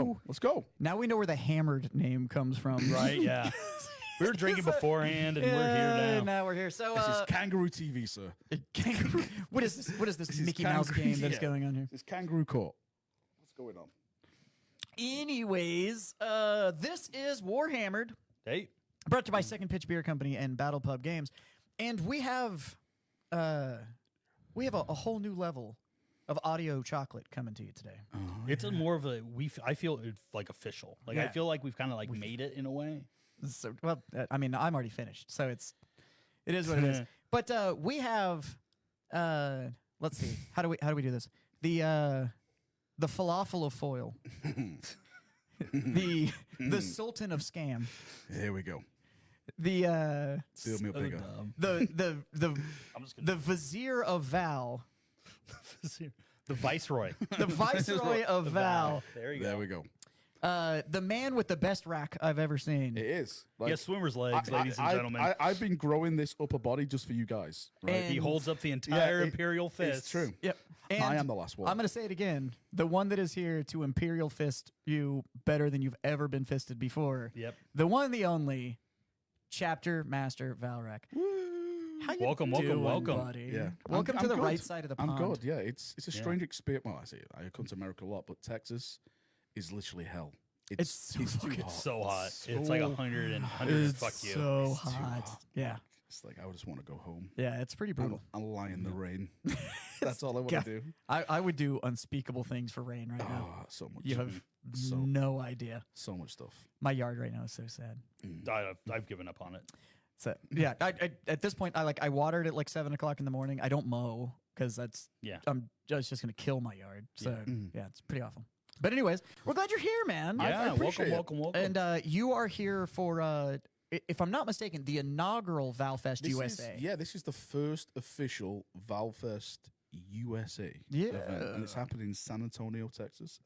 go. Let's go. Now we know where the Hammered name comes from. Right? Yeah. We were drinking beforehand, and we're here now. Now we're here. So, This is Kangaroo TV, sir. kangaroo. What is this? What is this Mickey Mouse game that's going on here? This is Kangaroo Court. What's going on? Anyways, this is Warhammered, Hey. brought to you by Second Pitch Beer Company and BattlePub Games, and we have a whole new level of audio chocolate coming to you today. It's a more of a I feel it's like official. Like I feel like we've kind of like made it in a way. So, well, I mean, I'm already finished, so it is what it is. But we have, let's see, how do we do this? The falafel of foil, the Sultan of Scam. Here we go. The Build me up bigger. the Vizier of Val. The Viceroy. The Viceroy of Val. There you go. There we go. The man with the best rack I've ever seen. It is. Like, Yeah, swimmer's legs, ladies and gentlemen. I've been growing this upper body just for you guys. Right? And- He holds up the entire it- Imperial fist. It's true. Yep. And I am the last one. I'm going to say it again. The one that is here to Imperial fist you better than you've ever been fisted before. Yep. The one, the only, Chapter Master Valrak. How you Welcome, doing, welcome. buddy? Yeah. Welcome I'm to the good. right side of the pond. I'm good. Yeah. It's a strange experience. Well, I come to America a lot, but Texas is literally hell. It's too so- hot. It's so hot. So It's like 100 and It's fuck you. so It's too hot. hot. Yeah. It's like I just want to go home. Yeah, it's pretty brutal. I'll lie in the rain. That's all I want God, to do. I would do unspeakable things for rain right now. Oh, so much. You have so, no idea. so much stuff. My yard right now is so sad. I've given up on it. So yeah, I at this point I watered at like 7 o'clock in the morning. I don't mow because that's I'm just gonna kill my yard. So yeah, it's pretty awful. But anyways, we're glad you're here, man. Yeah, appreciate it. welcome. And you are here for if I'm not mistaken, the inaugural Valfest USA. This is the first official Valfest USA event, and it's happening in San Antonio, Texas.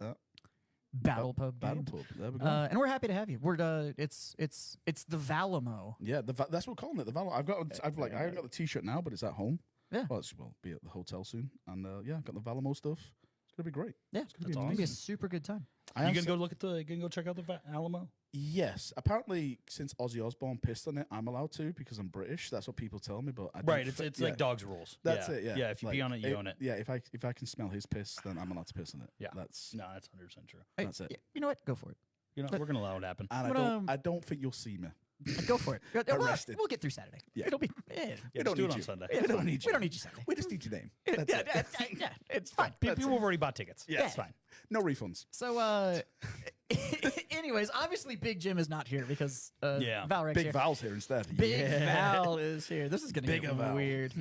BattlePub. BattlePub. There we go. And we're happy to have you. We're it's the Valamo. Yeah, that's what we're calling it. The Valor. I haven't got the T-shirt now, but it's at home. Yeah. Well, we'll be at the hotel soon, and I've got the Valamo stuff. It's gonna be great. Yeah, It's gonna it's be gonna be a amazing. super good time. You gonna go look at you gonna go check out the Alamo? Yes, apparently since Ozzy Osbourne pissed on it, I'm allowed to because I'm British. That's what people tell me. But I Right, don't it's yeah. like dog's rules. That's it. Yeah. Yeah, if you pee on it, you own it. Yeah, if I can smell his piss, then I'm allowed to piss on it. Yeah. That's 100% true. That's it. You know what? Go for it. You know, we're gonna allow it to happen. And I don't think you'll see me. Go for it. Arrested. We'll get through Saturday. Yeah. It'll be. Yeah, we just don't do need it on you. Sunday. We don't need you. We don't need you Saturday. We just need your name. That's Yeah, it. yeah, it's fine. People have already bought tickets. Yeah. It's fine. No refunds. So, anyways, obviously Big Jim is not here because Valrak's Big here. Val's here instead. Big Val is here. This is going to Bigger get Val. weird.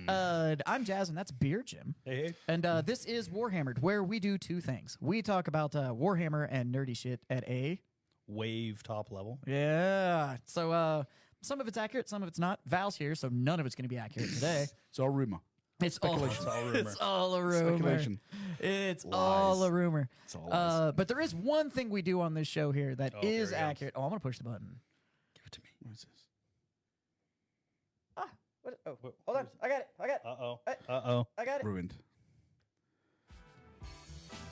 I'm Jazz, and that's Beer Jim. Hey. And this is Warhammered, where we do two things. We talk about Warhammer and nerdy shit at a... Wave top level. Yeah. So some of it's accurate, some of it's not. Val's here, so none of it's going to be accurate today. It's all rumor. It's all, It's all rumor. it's all a rumor. Speculation. It's Lies. all a rumor. It's all lies. But there is one thing we do on this show here that here is he goes. accurate. Oh, I'm going to push the button. Give it to me. What is this? What? Oh, hold on. I got it. Uh-oh. Uh-oh. I got it. Ruined.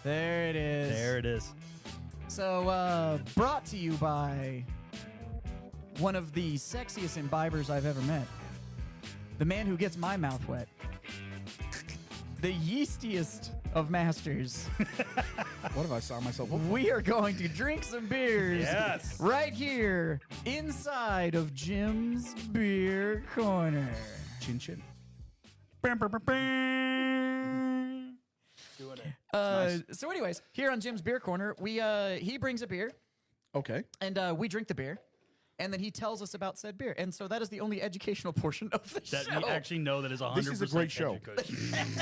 There it is. There it is. So, brought to you by one of the sexiest imbibers I've ever met. The man who gets my mouth wet. The yeastiest of masters. What have I signed myself up for? We are going to drink some beers Yes. right here inside of Jim's Beer Corner. Chin chin. Doing it. So anyways, here on Jim's Beer Corner, he brings a beer Okay. and we drink the beer. And then he tells us about said beer. And so that is the only educational portion of the That show. you actually know that is 100% This is a great show. education.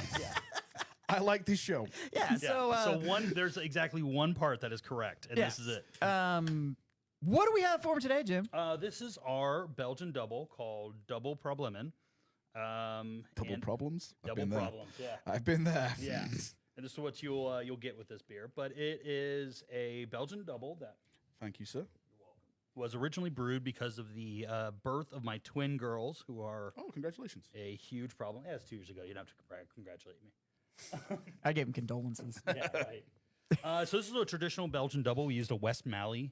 I like this show. Yeah, so, there's exactly one part that is correct, and this is it. What do we have for him today, Jim? This is our Belgian double called Double Problemen. Double problems. I've Double been there. problems, yeah. I've been there. Yeah. And this is what you'll get with this beer. But it is a Belgian double that Thank you, sir. was originally brewed because of the birth of my twin girls, who are Oh, congratulations. a huge problem. Yeah, it's 2 years ago. You don't have to congratulate me. I gave him condolences. Yeah, right. So this is a traditional Belgian double. We used a West Mali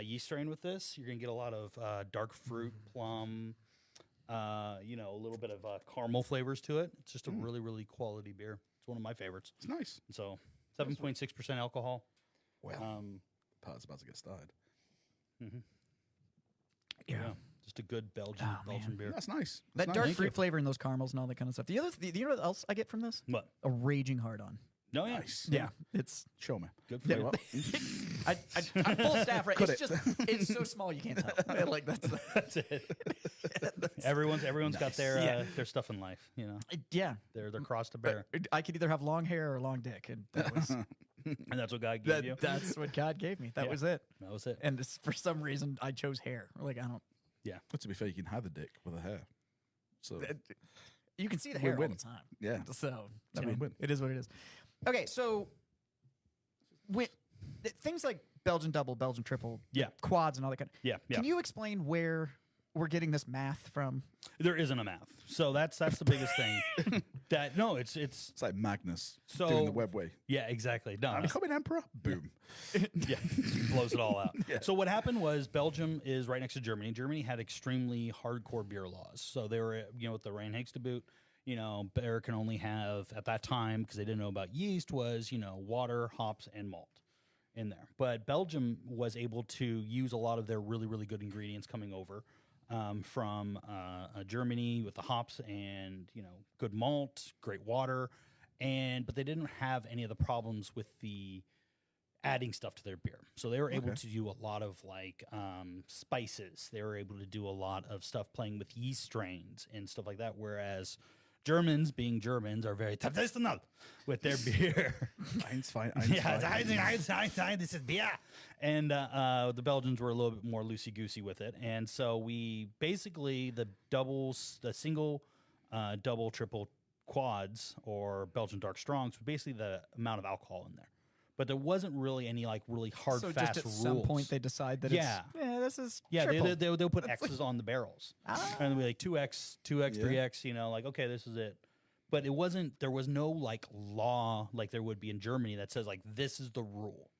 yeast strain with this. You're gonna get a lot of dark fruit, plum, a little bit of caramel flavors to it. It's just a really, really quality beer. It's one of my favorites. It's nice. So 7.6% alcohol. Well, part's about to get started. Yeah, just a good Belgian beer. That's nice. That That's dark nice. fruit flavor and those caramels and all that kind of stuff. You know what else I get from this? What? A raging hard on. No, yeah. Nice. Yeah, it's Show me. Good flavor. I'm full staff right. Cut It's it. just it's so small you can't tell. Like That's it. Everyone's got their stuff in life. yeah. They're cross to bear, I could either have long hair or a long dick, and that was and that's what God gave you. that's what God gave me. That was it. That was it. And for some reason, I chose hair. Like I don't. Yeah. But to be fair, you can have a dick with a hair. So You can see the hair all Win-win. the time. yeah. So It's a I mean, win-win. it is what it is. Okay, so things like Belgian double, Belgian triple, Yeah. quads, and all that kind. Yeah. Can you explain where we're getting this math from? There isn't a math, so that's the biggest thing. It's It's like Magnus So- doing the web way. yeah, exactly. No, I'm becoming emperor. Boom. yeah, blows it all out. So what happened was Belgium is right next to Germany. Germany had extremely hardcore beer laws. So they were, with the Reinheits to boot, beer can only have at that time, because they didn't know about yeast, was water, hops, and malt in there. But Belgium was able to use a lot of their really, really good ingredients coming over from Germany with the hops and good malt, great water, but they didn't have any of the problems with the adding stuff to their beer. So they were able to do a lot of spices. They were able to do a lot of stuff playing with yeast strains and stuff like that. Whereas Germans, being Germans, are very traditional with their beer. Eins, zwei, This is beer. And the Belgians were a little bit more loosey-goosey with it. And so we basically, the single, double, triple quads, or Belgian dark strongs, was basically the amount of alcohol in there. But there wasn't really any really hard, So fast just at rules. some point they decide that this is triple. They'll put X's on the barrels. And they'll be like 2X, 3X, okay, this is it. But there was no law like there would be in Germany that says this is the rule.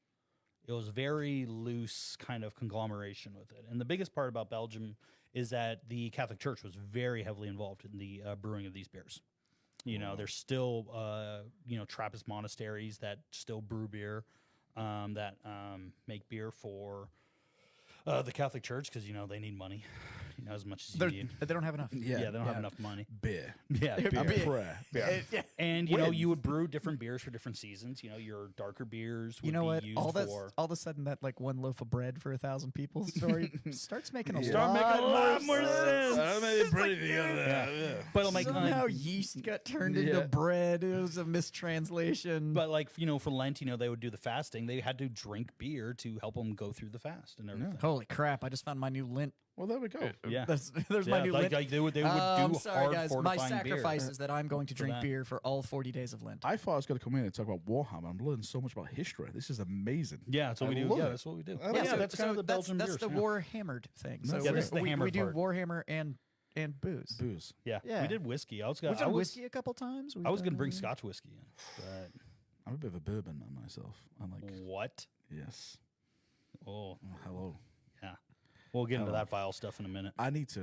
It was very loose kind of conglomeration with it. And the biggest part about Belgium is that the Catholic Church was very heavily involved in the brewing of these beers. There's still, Trappist monasteries that still brew beer, that make beer for the Catholic Church, because, they need money, as much as you need. They don't have enough. Yeah, they don't have enough money. Beer. Yeah, Beer. beer. Prayer. Beer. And, you would brew different beers for different seasons. Your darker beers would be used for... All of a sudden, that one loaf of bread for 1,000 people story starts making a a lot more sense. I made pretty together. But somehow yeast got turned into bread. It was a mistranslation. But for Lent, they would do the fasting. They had to drink beer to help them go through the fast and everything. Holy crap! I just found my new Lent. Well, there we go. Yeah, there's my new Lent. They would do sorry, hard guys. fortifying My sacrifice beer. is that I'm going to drink beer for all 40 days of Lent. I thought I was going to come in and talk about Warhammer. I'm learning so much about history. This is amazing. Yeah, that's what we do. love Yeah, it. that's what we do. That's kind of the Belgian That's beers. the Warhammered thing. So that's the we hammered do part. Warhammer and booze. Booze. Yeah, Yeah. we did whiskey. We've done whiskey a couple times. I was going to bring Scotch whiskey in, but I'm a bit of a bourbon man myself. I'm like, what? yes. Oh, Hello. yeah. We'll get into that vile stuff in a minute. I need to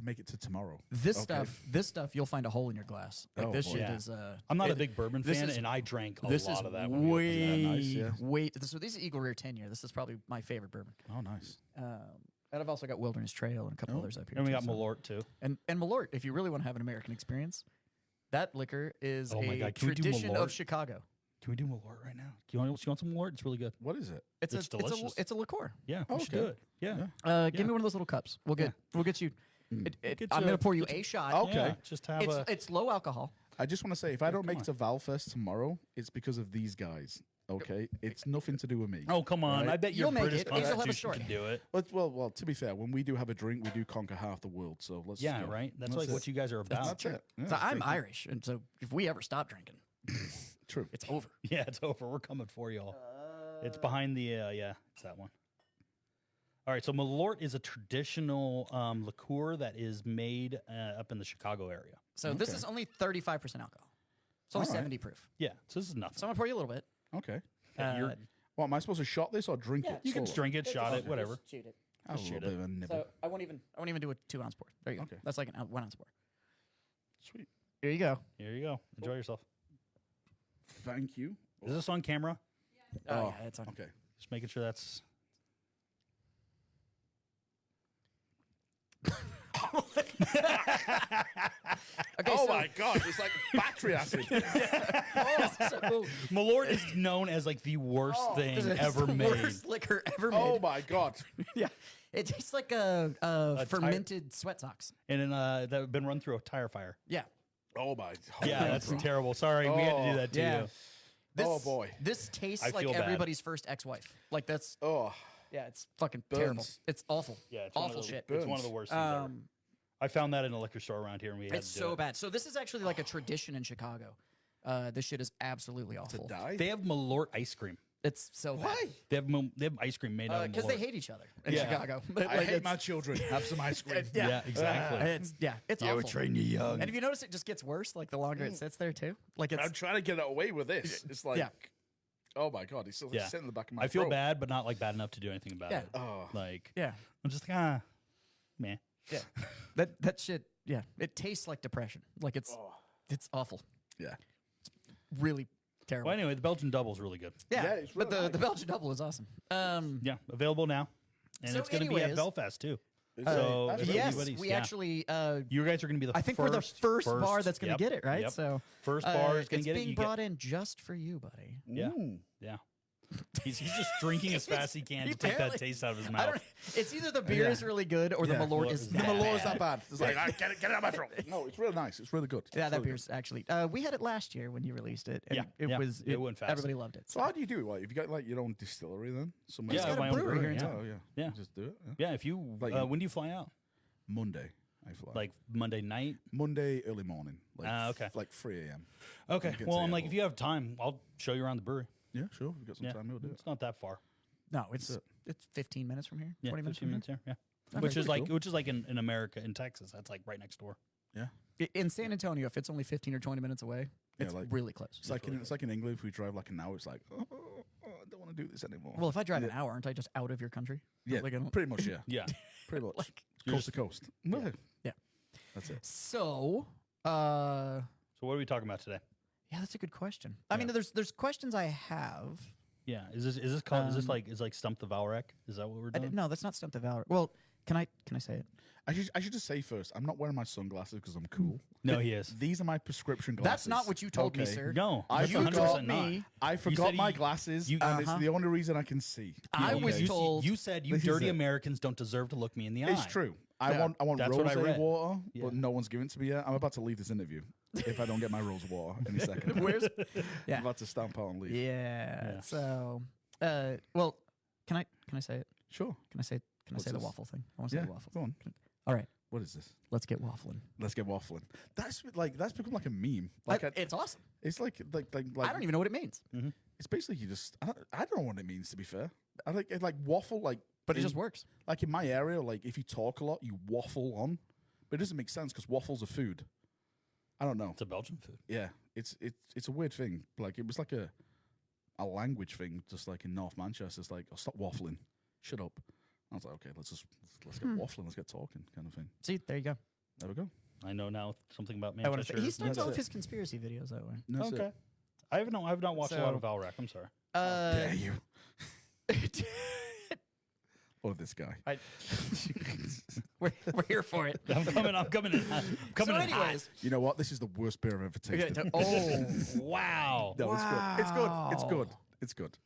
make it to tomorrow. This stuff, you'll find a hole in your glass. Like Oh, this boy. shit Yeah. is. I'm not a big bourbon this fan, is- and I drank a This lot is of that. when we opened that. nice, yeah. So this is Eagle Rare 10 year. This is probably my favorite bourbon. Oh, nice. And I've also got Wilderness Trail and a couple others up here. And we too, got so- Malort too. And Malort, if you really want to have an American experience, that liquor is Oh my a God, can we do tradition of Malort? Chicago. Can we do Malort right now? You want some Malort? It's really good. What is it? It's delicious. It's a liqueur. Yeah, we should do okay. it. Yeah. Give me one of those little cups. We'll get you. Get I'm you- gonna pour you a shot. Okay. Yeah, just have It's low alcohol. I just want to say, if I don't make on. it to Valfest tomorrow, it's because of these guys. Okay, it's nothing to do with me. Oh, come on. Right? I bet your You'll make British it. You'll have a Constitution short. can do it. Well, to be fair, when we do have a drink, we do conquer half the world. So let's Yeah, just go. right? That's like it. what you guys are about. That's it. Yeah, So I'm thank you. Irish, and so if we ever stop drinking, True. it's over. Yeah, it's over. We're coming for y'all. It's behind the, it's that one. All right, so Malort is a traditional liqueur that is made up in the Chicago area. So this is only 35% alcohol. It's only All right. 70 proof. Yeah, so this is nothing. So I'm gonna pour you a little bit. Okay. You're- What, am I supposed to shot this or drink it? you can slowly? drink it, shot it, whatever. Just shoot it. Have a shoot little bit of a nibble. So I won't even do a 2 ounce pour. There you go. Okay. That's like a 1 ounce pour. Sweet. Here you go. Here you go. Enjoy yourself. Thank you. Is this on camera? Oh, yeah, it's on. Okay. Just making sure that's. Okay, Oh so, my god, it's like battery acid. so Malort is known as like the worst thing it's ever the made. worst liquor ever made. Oh my god. Yeah, it tastes like a fermented sweat socks. And then that have been run through a tire fire. Yeah. Oh my. Yeah, that's terrible. Sorry, we had to do that to Yeah. you. Oh, boy. This tastes I like feel bad. everybody's first ex-wife. Like that's Oh. yeah, it's fucking Burns. terrible. It's awful. Yeah, it's one awful of the, shit. It's one of the worst things ever. Um, I found that in a liquor store around here, and we had it's to do so it. bad. So this is actually like a tradition in Chicago. This shit is absolutely To awful. die? They have Malort ice cream. It's so bad. Why? They have ice cream made out of Because Malort. they hate each other in Yeah. Chicago. I Like, hate it's- my children. Have some ice cream. Yeah, exactly. It's Yeah, we awful. train you young. And if you notice, it just gets worse like the longer it sits there too. Like it's I'm trying to get away with this. It's like, Yeah. oh my god, it's still Yeah. sitting in the back of my I feel throat. bad, but not like bad enough to do anything about Yeah. it. Oh. Like, yeah, I'm just like, man. yeah. that shit. Yeah, it tastes like depression. Like it's awful. Yeah. Really terrible. Well, anyway, the Belgian double is really good. yeah, Yeah, it's but really the Belgian double is awesome. Yeah, available now, and So it's going to be at anyways- Belfast too. So if yes, anybody's- we yeah. actually. You guys are going to be the I think first, we're the first bar that's going to yep, get it, right? yep. So First bar is going it's to get it. being You brought get, in just for you, buddy. yeah, yeah. He's just drinking as fast as he can to take that Apparently- taste out of his I mouth. don't. It's either the beer Yeah. is really good or the Yeah. Malort Malort is is the that Malort is bad. that bad. It's like, get it out of my throat. No, it's really nice. It's really good. Yeah, It's that really beer's actually. We had it last year when you released it. And Yeah, it yeah. was. It went fast. Everybody loved it. good. So how do you do it? Like, have you got like your own distillery then? Somewhere? Yeah, He's got my a own brewery here in yeah. town. Oh yeah. Yeah. Just do it. Yeah. Yeah, if you Like- when do you fly out? Monday, I fly. Like Monday night? Monday early morning. Like Okay. Like 3 a.m. Okay. get Well, to I'm the like, if airport. you have time, I'll show you around the brewery. Yeah, sure. If we've got some Yeah, time, we'll do it. it's not that far. No, it's it. it's 15 minutes from here. Yeah, 20 minutes 15 from minutes here. Yeah, Okay, which is pretty like cool. in America, in Texas, that's like right next door. Yeah. here. In San Antonio, if it's only 15 or 20 minutes away, Yeah, it's like- really close. It's like it's like in England, if we drive like an hour, it's like, I don't want to do this anymore. Well, if I drive an hour, aren't I just out of your country? yeah, like I don't- pretty much. Yeah, Yeah. pretty much. Like- Coast to coast. Yeah. Yeah. That's it. So, So what are we talking about today? yeah, that's a good question. I mean, there's questions I have. Yeah, is this called? Is this like Stump the Valrak? Is that what we're doing? No, that's not Stump the Valor. Well, can I say it? I should just say first, I'm not wearing my sunglasses because I'm cool. No, he is. These are my prescription glasses. That's not what you told me, Okay. sir. No, I that's forgot 100% me. not. I You forgot said my you- glasses, you- and it's the only reason I can see. I was You- told. You said you This is dirty it. Americans don't deserve to look me in the eye. It's true. I Yeah. want That's what I rose read. water, Yeah. but no one's given it to me yet. I'm about to leave this interview if I don't get my rose water any second. Where's? Yeah. I'm about to stamp out and leave. Yeah. Yeah. So, well, can I say it? Sure. Can I say What's the this? waffle thing? I want to say Yeah. the waffle. Go on. All right, What is this? let's get waffling. Let's get waffling. That's become like a meme. Like It's awesome. it's like I don't even know what it means, It's basically you just I don't know what it means to be fair. I like waffle like but it in- just works. like in my area. Like if you talk a lot, you waffle on, but it doesn't make sense because waffles are food. I don't know. It's a Belgian food. Yeah, it's a weird thing. Like it was like a language thing, just like in North Manchester. It's like, oh, stop waffling, shut up. I was like, okay, let's get waffling, let's get talking, kind of thing. See, there you go. There we go. I know now something about I want to Manchester. say he starts That's all of it. his conspiracy videos that way. That's Okay. it. I've not watched a lot So- of Valrak. I'm sorry. Dare you? Or this guy. we're here for it. I'm coming in. I'm coming So, in hot. anyways, You know what? This is the worst beer I've ever tasted. oh Wow. No, it's good. It's good. It's good. It's good.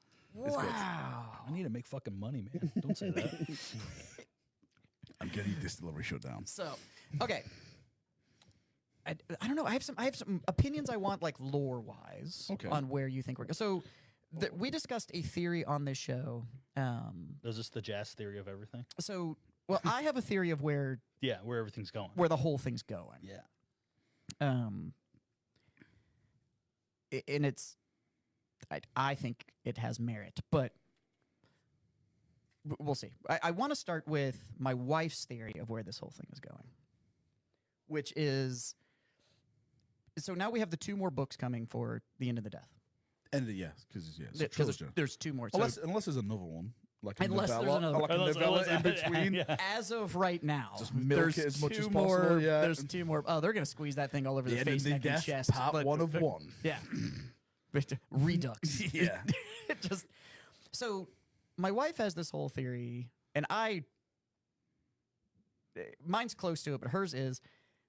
It's good. wow! I need to make fucking money, man. Don't say that. I'm getting distillery shut down. So, okay. I don't know. I have some opinions I want, like lore wise, Okay. on where you think we're going. So, we discussed a theory on this show. Is this the jazz theory of everything? So, well, I have a theory of where Yeah, where everything's going. the whole thing's going. Yeah. And it's, I think it has merit, but we'll see. I want to start with my wife's theory of where this whole thing is going, which is, so now we have the 2 more books coming for The End of the Death. And because it's a Because trilogy. there's two more. So Unless there's another one, like a Unless there's novella, another like one. a novella in between. Yeah. as of right now, Just milk there's it as much two as more. possible, yeah. There's two more. Oh, they're gonna squeeze that thing all over the The face, Ending neck, and Death, chest. part Like, 1 of 1. Yeah. Redux. Yeah. It just so my wife has this whole theory, and mine's close to it, but hers is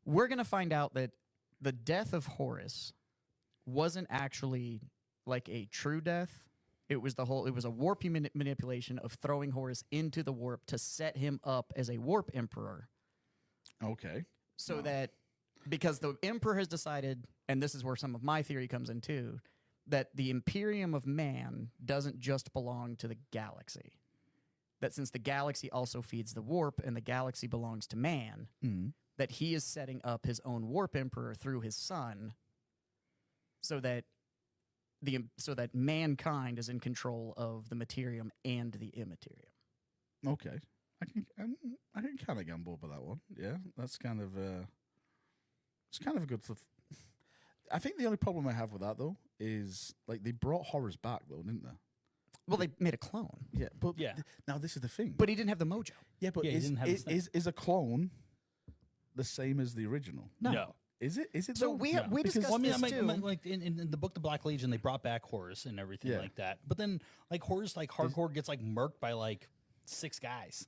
we're gonna find out that the death of Horus wasn't actually like a true death. It was a warp manipulation of throwing Horus into the warp to set him up as a warp emperor. Okay. So that, because the emperor has decided, and this is where some of my theory comes in too, that the Imperium of Man doesn't just belong to the galaxy. That since the galaxy also feeds the warp and the galaxy belongs to man, that he is setting up his own warp emperor through his son, so that mankind is in control of the materium and the immaterium. Okay. I can kind of get on board with that one. Yeah, that's kind of it's kind of a good stuff. I think the only problem I have with that though is like they brought Horus back though, didn't they? Well, they made a clone, Yeah, but Yeah. now this is the thing. but he didn't have the mojo. yeah, but Yeah, he didn't have his thing. is a clone the same as the original? No. Is it? Is it? So though? we Because- discussed Well, I mean, this too. like in the book, The Black Legion, they brought back Horus and everything Yeah. like that. But then, like Horus, like hardcore gets like murked by like 6 guys,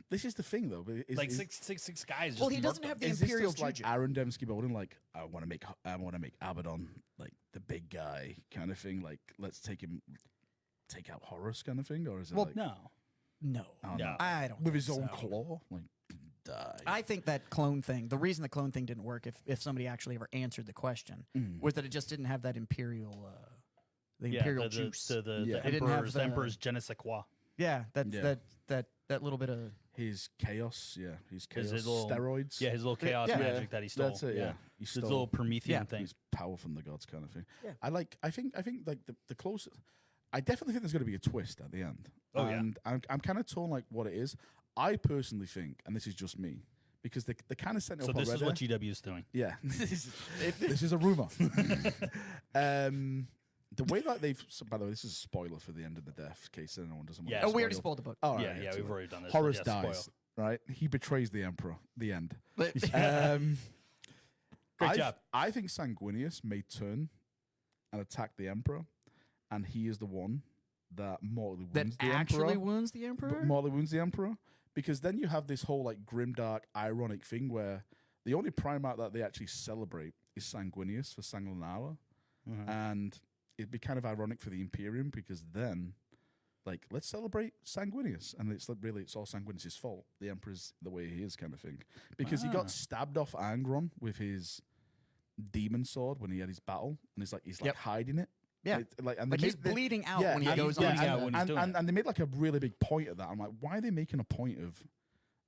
This is the thing though. Is, like is, six guys. Well, just he doesn't murked have them. the is this Imperial just like juju. Aaron Dembski building? Like I want to make Abaddon like the big guy kind of thing. Like let's take out Horus kind of thing, or is it Well, like No, oh, no. I don't. with think his own so. claw? Like die. I think that clone thing. The reason the clone thing didn't work, if somebody actually ever answered the question, was that it just didn't have that imperial, imperial juice. Yeah. The It didn't have emperor's, the- emperor's je ne sais quoi. Yeah, Yeah. that little bit of. His chaos, his chaos His little steroids. Yeah, his little chaos Yeah. magic that he stole. That's it. Yeah, he his stole little Promethean Yeah. thing. his power from the gods kind of thing. Yeah. I think like the closest. I definitely think there's going to be a twist at the end. Oh, yeah. and I'm kind of torn like what it is. I personally think, and this is just me, because they kind of sent it So up this already. is what GW is doing. Yeah, this is a rumor. The way that they've, so by the way, this is a spoiler for the end of the death, in case anyone doesn't want. Yeah. to Oh, we already spoil. spoiled the book. Oh, Yeah, right, yeah, so we've already done this. Horus but yeah, dies, spoil. right? He betrays the emperor. The end. Great I job. I think Sanguinius may turn and attack the emperor, and he is the one that mortally That wounds the actually emperor. wounds the emperor. Mortally wounds the emperor, because then you have this whole like grimdark, ironic thing where the only Primarch that they actually celebrate is Sanguinius for Sanguinala, and it'd be kind of ironic for the Imperium because then, like, let's celebrate Sanguinius, and it's like really it's all Sanguinius' fault. The Emperor's the way he is, kind of thing, because he got stabbed off Angron with his demon sword when he had his battle, and he's like Yep. hiding it. Yeah. And Like they he's made the- bleeding out yeah, when he and goes yeah, on. bleeding out the- when he's doing it. and they made like a really big point of that. I'm like, why are they making a point of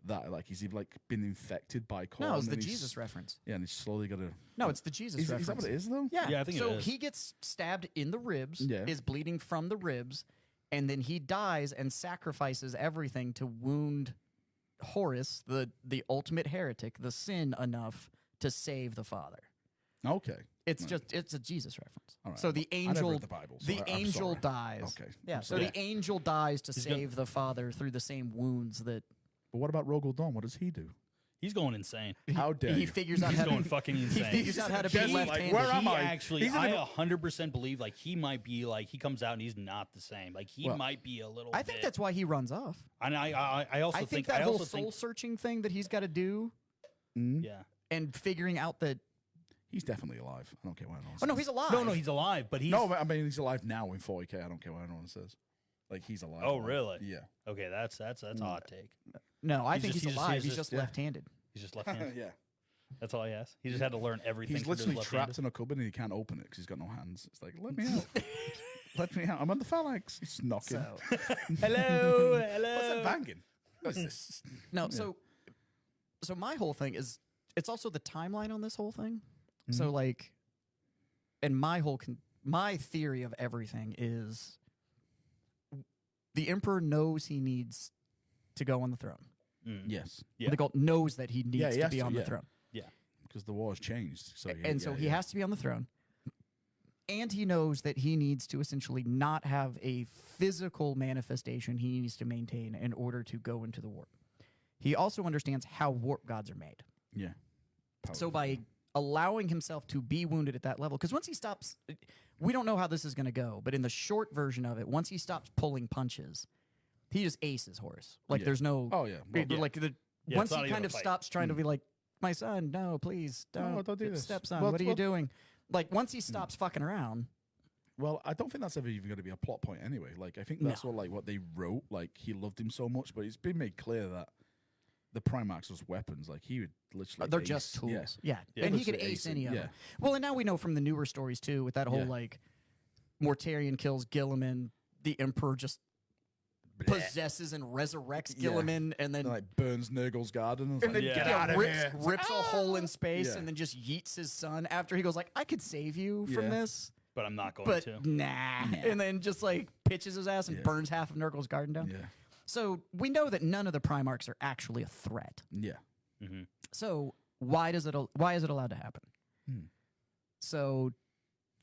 that? Like, is he like been infected by Korn? No, it's the and he's- Jesus reference. Yeah, and he's slowly got to. No, it's the Jesus Is reference. that what it is though? Yeah, Yeah, I think it so. is. He gets stabbed in the ribs, Yeah. is bleeding from the ribs, and then he dies and sacrifices everything to wound Horus, the ultimate heretic, the sin enough to save the Father. Okay. It's it's a Jesus reference. All right. So the I never angel, read the Bible, so the I'm angel sorry. dies. Okay. Yeah. I'm So sorry. the angel dies to He's gonna- save the Father through the same wounds that But what about Rogel Dawn? What does he do? He's going insane. How dare he you? figures out He's how going to. fucking He insane. figures out how to be Just like, left-handed. where am He I? actually, He's in I the- 100% believe like he might be like he comes out and he's not the same. Like he Well, might be a little. I think bit. that's why he runs off. And I also I think I that whole also think soul-searching thing that he's got to do yeah. and figuring out that. He's definitely alive. I don't care what anyone Oh says. no, he's alive. No, he's alive, but he's No, but I mean he's alive now in 40K. I don't care what anyone says. Like he's alive. Oh, alive. really? Yeah. okay. That's a hot take. No, I He's think just- he's he's just- alive. he's He's just- just yeah. left-handed. He's just left-handed. Yeah. That's all he has. He just had to learn everything. He's from his literally left-handed. trapped in a cupboard and he can't open it because he's got no hands. It's like, let me out. Let me out. I'm on the phalanx. He's knocking. So Hello, What's that hello. banging? What's this? no, so my whole thing is it's also the timeline on this whole thing. So like, and my theory of everything is the Emperor knows he needs to go on the throne. Yes. Yeah. The Gold knows that he needs he to has be to, on the yeah. throne. Yeah. Because the war's changed. So And so he has to be on the throne. And he knows that he needs to essentially not have a physical manifestation he needs to maintain in order to go into the warp. He also understands how warp gods are made. Yeah. So by allowing himself to be wounded at that level, because once he stops, we don't know how this is going to go, but in the short version of it, once he stops pulling punches, he just aces Horus. Like Yeah. there's no, Oh, yeah. Well, like the Yeah, once it's not he even kind a of fight. stops trying to be like, my son, no, please don't, don't do this. stepson, Well, what are you well- doing? Like once he stops fucking around, Well, I don't think that's ever even going to be a plot point anyway. Like, I think that's what they wrote. Like, he loved him so much, but it's been made clear that the Primarchs as weapons, like, he would literally they're ace- just tools. Yeah. Yeah. And he could Literally ace ace it, any of yeah. them. Well, and now we know from the newer stories too, with that whole Yeah. like Mortarion kills Gilliman, the Emperor just possesses and resurrects Yeah. Gilliman, and then And, like, burns Nurgle's garden. And, and then Yeah. get out of rips, here. rips a hole in space, Yeah. and then just yeets his son after he goes like, I could save you from Yeah. this, But I'm not going but to. nah. And then just like pitches his ass and Yeah. burns half of Nurgle's garden down. Yeah. So we know that none of the Primarchs are actually a threat. Yeah. So why is it allowed to happen? So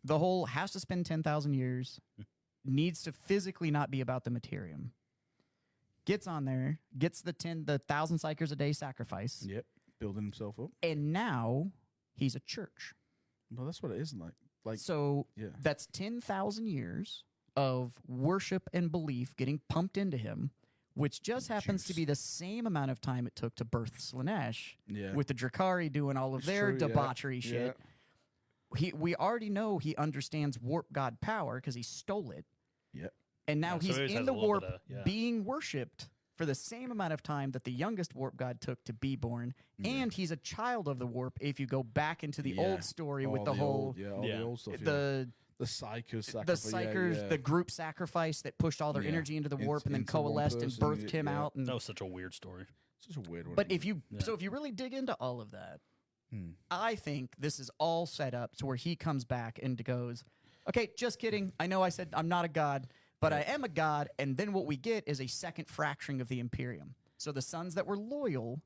the whole has to spend 10,000 years, needs to physically not be about the materium. Gets on there, gets the 1,000 psychers a day sacrifice, Yep. Building himself up. and now he's a church. Well, that's what it is. Like, So yeah. that's 10,000 years of worship and belief getting pumped into him, which just happens to Juice. be the same amount of time it took to birth Slanesh, Yeah. with the Drakari doing all of It's their true, yeah. debauchery shit. We already know he understands warp god power because he stole it, Yeah. and now Yeah, so he's he always in has the a little warp bit of- yeah. being worshipped for the same amount of time that the youngest warp god took to be born, and he's a child of the warp if you go back into the Yeah. old story with All the whole old, all Yeah. the old stuff. the The Psychers the sacrifice. psychers, yeah. the group sacrifice that pushed all their Yeah. energy into the warp and then Into one coalesced and person, birthed him yeah. out. And, That was such a weird story. Such a weird one. but if you Yeah. so if you really dig into all of that, Hmm. I think this is all set up to where he comes back and goes, okay, just kidding. I know I said I'm not a god, but I am a god. And then what we get is a second fracturing of the Imperium. So the sons that were loyal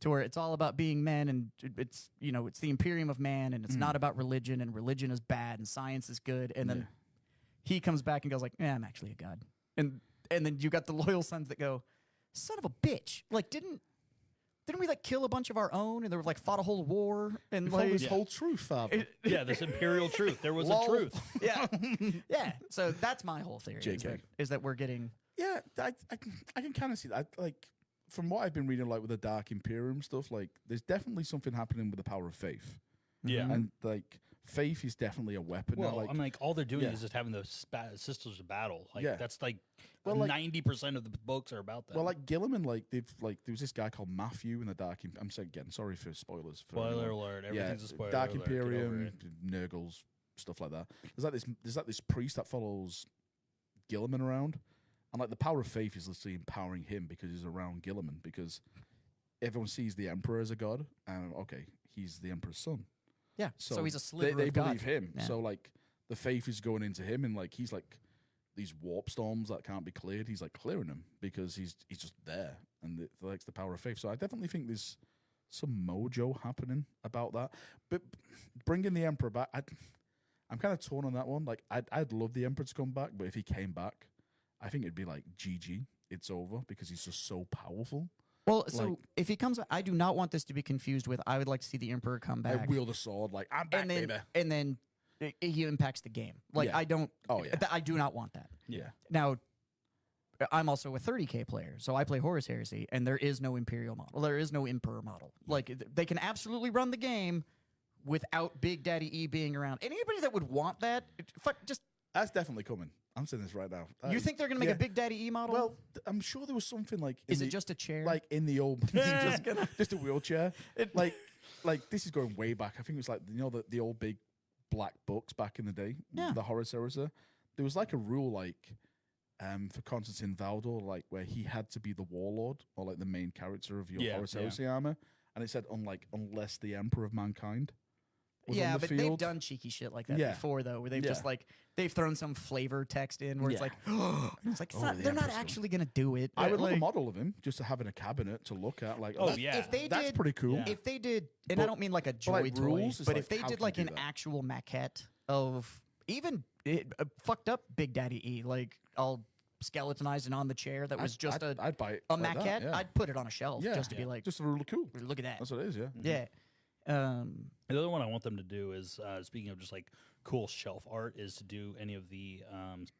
to where it's all about being men, and it's it's the Imperium of man, and it's not about religion, and religion is bad and science is good. And then Yeah. he comes back and goes like, yeah, I'm actually a god. And then you got the loyal sons that go, son of a bitch. Like didn't we like kill a bunch of our own and they were like fought a whole war and We found like this whole truth, Father. Yeah, this imperial truth. There was a Lol. truth. yeah. Yeah. So that's my whole theory JK. is that we're getting Yeah, I can kind of see that. Like, from what I've been reading, like with the Dark Imperium stuff, like there's definitely something happening with the power of faith, Yeah. and like faith is definitely a weapon. Well, now, like, I'm like, all they're doing yeah. is just having the sisters of battle. Like Yeah. that's like, Well, like- 90% of the books are about that. well, like Gilliman, like there was this guy called Matthew in the Dark. I'm saying again, sorry for spoilers. For spoiler anyone. alert. Everything's a spoiler Dark alert. Get over Imperium, it. Nurgles, stuff like that. There's like this priest that follows Gilliman around, and like the power of faith is literally empowering him because he's around Gilliman, because everyone sees the Emperor as a god, and okay, he's the Emperor's son. yeah. So, he's a sliver they of God. believe him. Yeah. So like the faith is going into him, and like he's like these warp storms that can't be cleared. He's like clearing them because he's just there, and it likes the power of faith. So I definitely think there's some mojo happening about that. But bringing the Emperor back, I'm kind of torn on that one. Like I'd love the Emperor to come back, but if he came back, I think it'd be like GG. It's over because he's just so powerful. Well, so like- if he comes, I do not want this to be confused with. I would like to see the Emperor come I back, wield a sword, like I'm back, and then baby. he impacts the game. Like Yeah. I don't. Oh, yeah. I do not want that. Yeah. Now, I'm also a 30K player, so I play Horus Heresy, and there is no Imperial model. There is no Emperor model. Like they can absolutely run the game without Big Daddy E being around. And anybody that would want that, just That's definitely coming. I'm saying this right now. you think they're gonna make yeah. a Big Daddy E model? Well, I'm sure there was something like. is it just a chair? like in the old, just a wheelchair? Like this is going way back. I think it was like the old big black books back in the day. Yeah. The Horus Heresy. There was like a rule like, for Constantine Valdor, like where he had to be the warlord or like the main character of your Yeah, Horus yeah. Heresy armor, and it said unless the Emperor of Mankind. Was yeah, on the but they've field. done cheeky shit like that Yeah. before, though, where they've Yeah. just like they've thrown some flavor text in where it's Yeah. like, and it's like Oh, not, the they're not Emperor's actually gonna do it. I would love a like, model of him just to have in a cabinet to look at. Like, Oh, that- yeah. if they that's did, pretty cool. if they did, and I But- don't mean like a joy like, toy, rules is but like, if they how did can like you an do that? actual maquette of even fucked up Big Daddy E, like all skeletonized and on the chair that was just I'd buy it a like maquette. that, yeah. I'd put it on a shelf Yeah. just to be like, just really cool. look at that. That's what it is, yeah. Yeah. The other one I want them to do is, speaking of just like cool shelf art, is to do any of the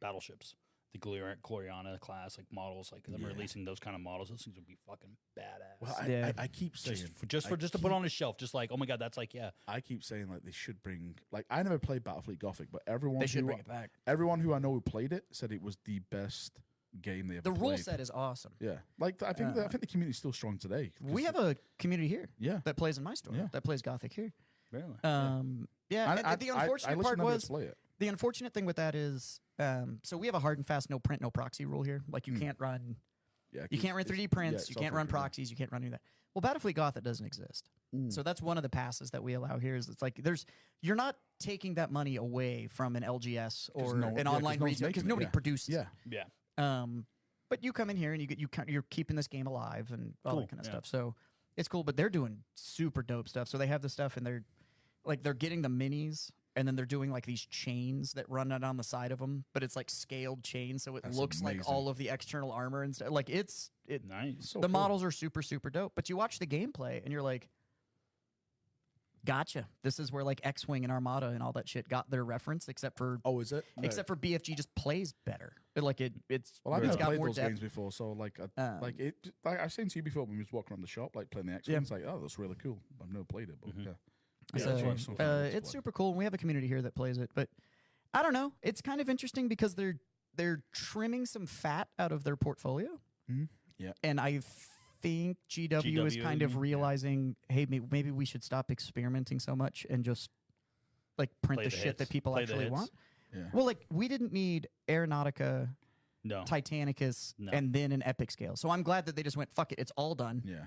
battleships, the Gloriana class, like models, like them releasing those kind of models. Those things would be fucking badass. Well, I keep saying just to put on a shelf, just like, oh my god, that's like, yeah. I keep saying like they should bring, like, I never played Battlefleet Gothic, but They should bring it back. everyone who I know who played it said it was the best game they ever The played. rule set is awesome. Yeah, like I think the community's still strong today. We have a community here Yeah. that plays in my store, Yeah. that plays Gothic here. Really? And the unfortunate part was, the unfortunate thing with that is, so we have a hard and fast no print, no proxy rule here. Like you can't run, you can't run 3D prints, you can't run proxies, you can't run any of that. Well, Battlefleet Gothic doesn't exist. So that's one of the passes that we allow here. Is it's like you're not taking that money away from an LGS or an online region because nobody produces. Yeah, yeah. But you come in here and you're keeping this game alive and all that kind of stuff. So it's cool. But they're doing super dope stuff. So they have this stuff and they're getting the minis. And then they're doing like these chains that run out on the side of them, but it's like scaled chains, so it looks like all of the external armor and stuff. Like it's nice. So the models are super super dope. But you watch the gameplay and you're like, gotcha. This is where like X-wing and Armada and all that shit got their reference, except for is it? Except for BFG just plays better. It's Well, I've it's never got played more those depth. games before, so like I've seen you before when we was walking around the shop, like playing the X-wings. Like, oh, that's really cool. I've never played it, but yeah. So, it's super cool. And we have a community here that plays it, but I don't know. It's kind of interesting because they're trimming some fat out of their portfolio. Yeah, and I think GW is kind of realizing, hey, maybe we should stop experimenting so much and just like print the shit that people actually want. Yeah. Well, like we didn't need Aeronautica, Titanicus, and then an epic scale. So I'm glad that they just went, fuck it, it's all done. Yeah,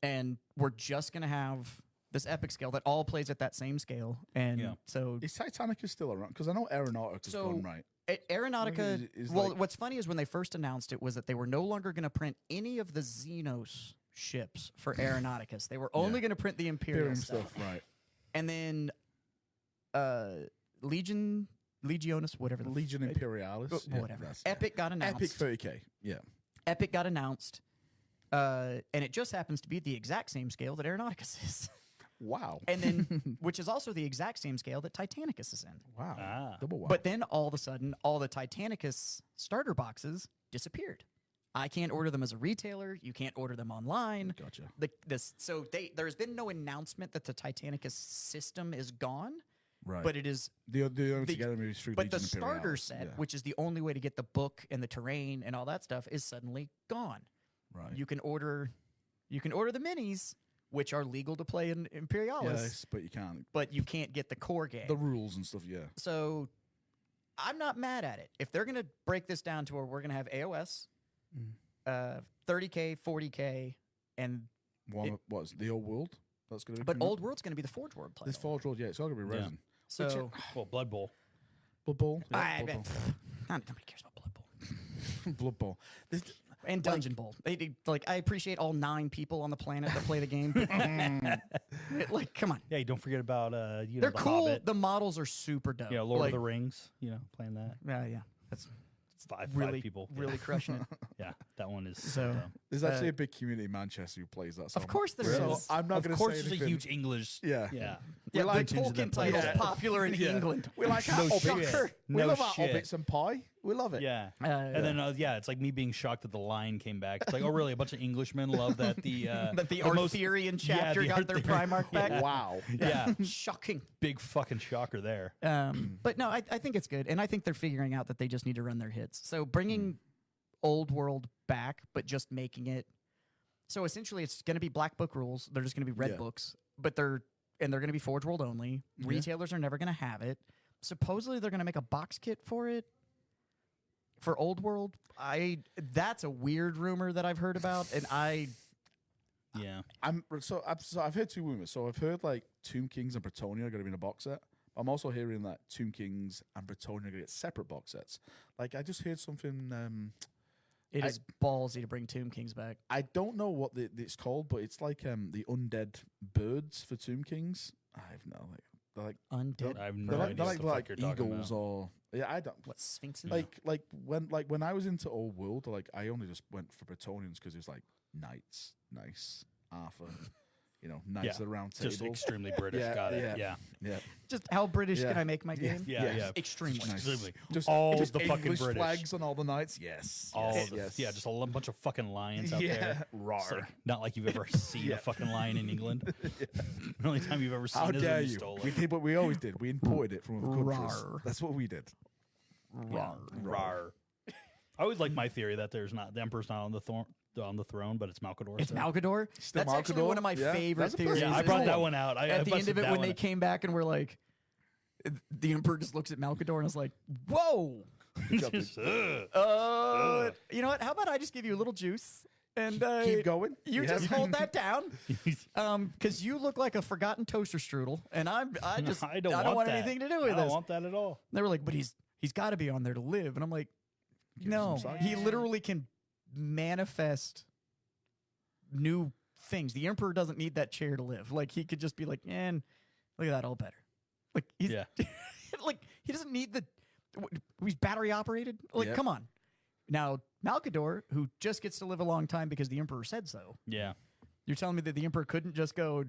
and we're just gonna have this epic scale that all plays at that same scale. And so is Titanicus still around? Because I know Aeronautica's gone, right? Aeronautica, what's funny is when they first announced it was that they were no longer going to print any of the Xenos ships for Aeronauticus. They were only going to print the Imperial stuff. Right. And then Legionis, whatever. Legion Imperialis. Whatever. Epic got announced. Epic 30K, yeah. Epic got announced. And it just happens to be the exact same scale that Aeronauticus is. Wow. And then, which is also the exact same scale that Titanicus is in. Wow. Double wow. But then all of a sudden, all the Titanicus starter boxes disappeared. I can't order them as a retailer. You can't order them online. Gotcha. There's been no announcement that the Titanicus system is gone. Right. But it is the starter set, which is the only way to get the book and the terrain and all that stuff, is suddenly gone. Right. You can order the minis, which are legal to play in Imperialis. Yes, but you can't. But you can't get the core game. The rules and stuff, yeah. So I'm not mad at it. If they're going to break this down to where we're going to have AOS, 30K, 40K, and... What's the Old World? That's going to be... But Old World's going to be the Forge World title. This Forge World, yeah, it's all going to be resin. So... Blood Bowl. Blood Bowl? Yeah, Blood Bowl. Nobody cares about Blood Bowl. Blood Bowl. And Dungeon Bowl. I appreciate all 9 people on the planet that play the game. Come on. Yeah, you don't forget about they're cool. Hobbit. The models are super dope. Yeah, Lord of the Rings. Playing that. Yeah. That's five people really crushing it. Yeah, that one is. So there's actually a big community in Manchester who plays that. So of course there is. So I'm not going to say anything. Of course, there's a huge English. Yeah. We like the Tolkien titles popular in England. We like our Hobbits. We love our Hobbits and pie. We love it. Yeah. And then it's like me being shocked that the line came back. It's like, oh really? A bunch of Englishmen love that the Arthurian chapter got their Primarch back. Wow. Yeah. Shocking. Big fucking shocker there. But no, I think it's good, and I think they're figuring out that they just need to run their hits. So bringing Old World back, but just making it so essentially it's going to be black book rules. They're just going to be red books, but they're going to be Forge World only. Retailers are never going to have it. Supposedly they're going to make a box kit for it. For Old World, that's a weird rumor that I've heard about, and I've heard 2 rumors. So I've heard like Tomb Kings and Bretonnia are going to be in a box set. I'm also hearing that Tomb Kings and Bretonnia are going to get separate box sets. Like I just heard something. It is ballsy to bring Tomb Kings back. I don't know what it's called, but it's like the undead birds for Tomb Kings. I have no. They're like Undead. I have no they're like, idea they're what the like fuck you're talking eagles about. or I don't What, sphinxes? like when I was into Old World, like I only just went for Bretonians because it was like knights, nice Arthur, knights of the round table. Just extremely British. Yeah, Got it. yeah. Yeah. Yeah, Just how British Yeah. can I make my Yeah. game? Yeah. Yeah. Extremely. Nice. Extremely. Just All just the fucking English British. flags on all the knights. Yes, All yes, the, yes. Yeah, just a bunch of fucking lions out yeah. there. Rawr. It's like, not like you've ever seen Yeah. a fucking lion in England. The only time you've ever seen How is dare when you you? stole We it. did what we always did. We imported it from other countries. Rawr. That's what we did. Yeah. Rawr. I always like my theory that the emperor's not on the throne, but it's Malkador. It's so. Malkador. Still That's actually Malkador? one of my Yeah. favorite That's a theories. pretty- Yeah, I is brought that that one out. I at the end busted of it, that when one they out. came back and were like, the emperor just looks at Malkador and is like, "Whoa, Good job, dude. Just, ugh. you know what? How about I just give you a little juice and Keep going. You Yeah. just hold that down, because you look like a forgotten toaster strudel, and I don't want that. anything to do with I don't this." want that at all. They were like, "But he's got to be on there to live," and I'm like, Give him "No, some he size. literally can manifest new things. The emperor doesn't need that chair to live. Like he could just be like, man, look at that, all better. Like he's Yeah. like he doesn't need the. He's battery operated. Like Yep. come on. Now Malkador, who just gets to live a long time because the emperor said so. Yeah. You're telling me that the emperor couldn't just go,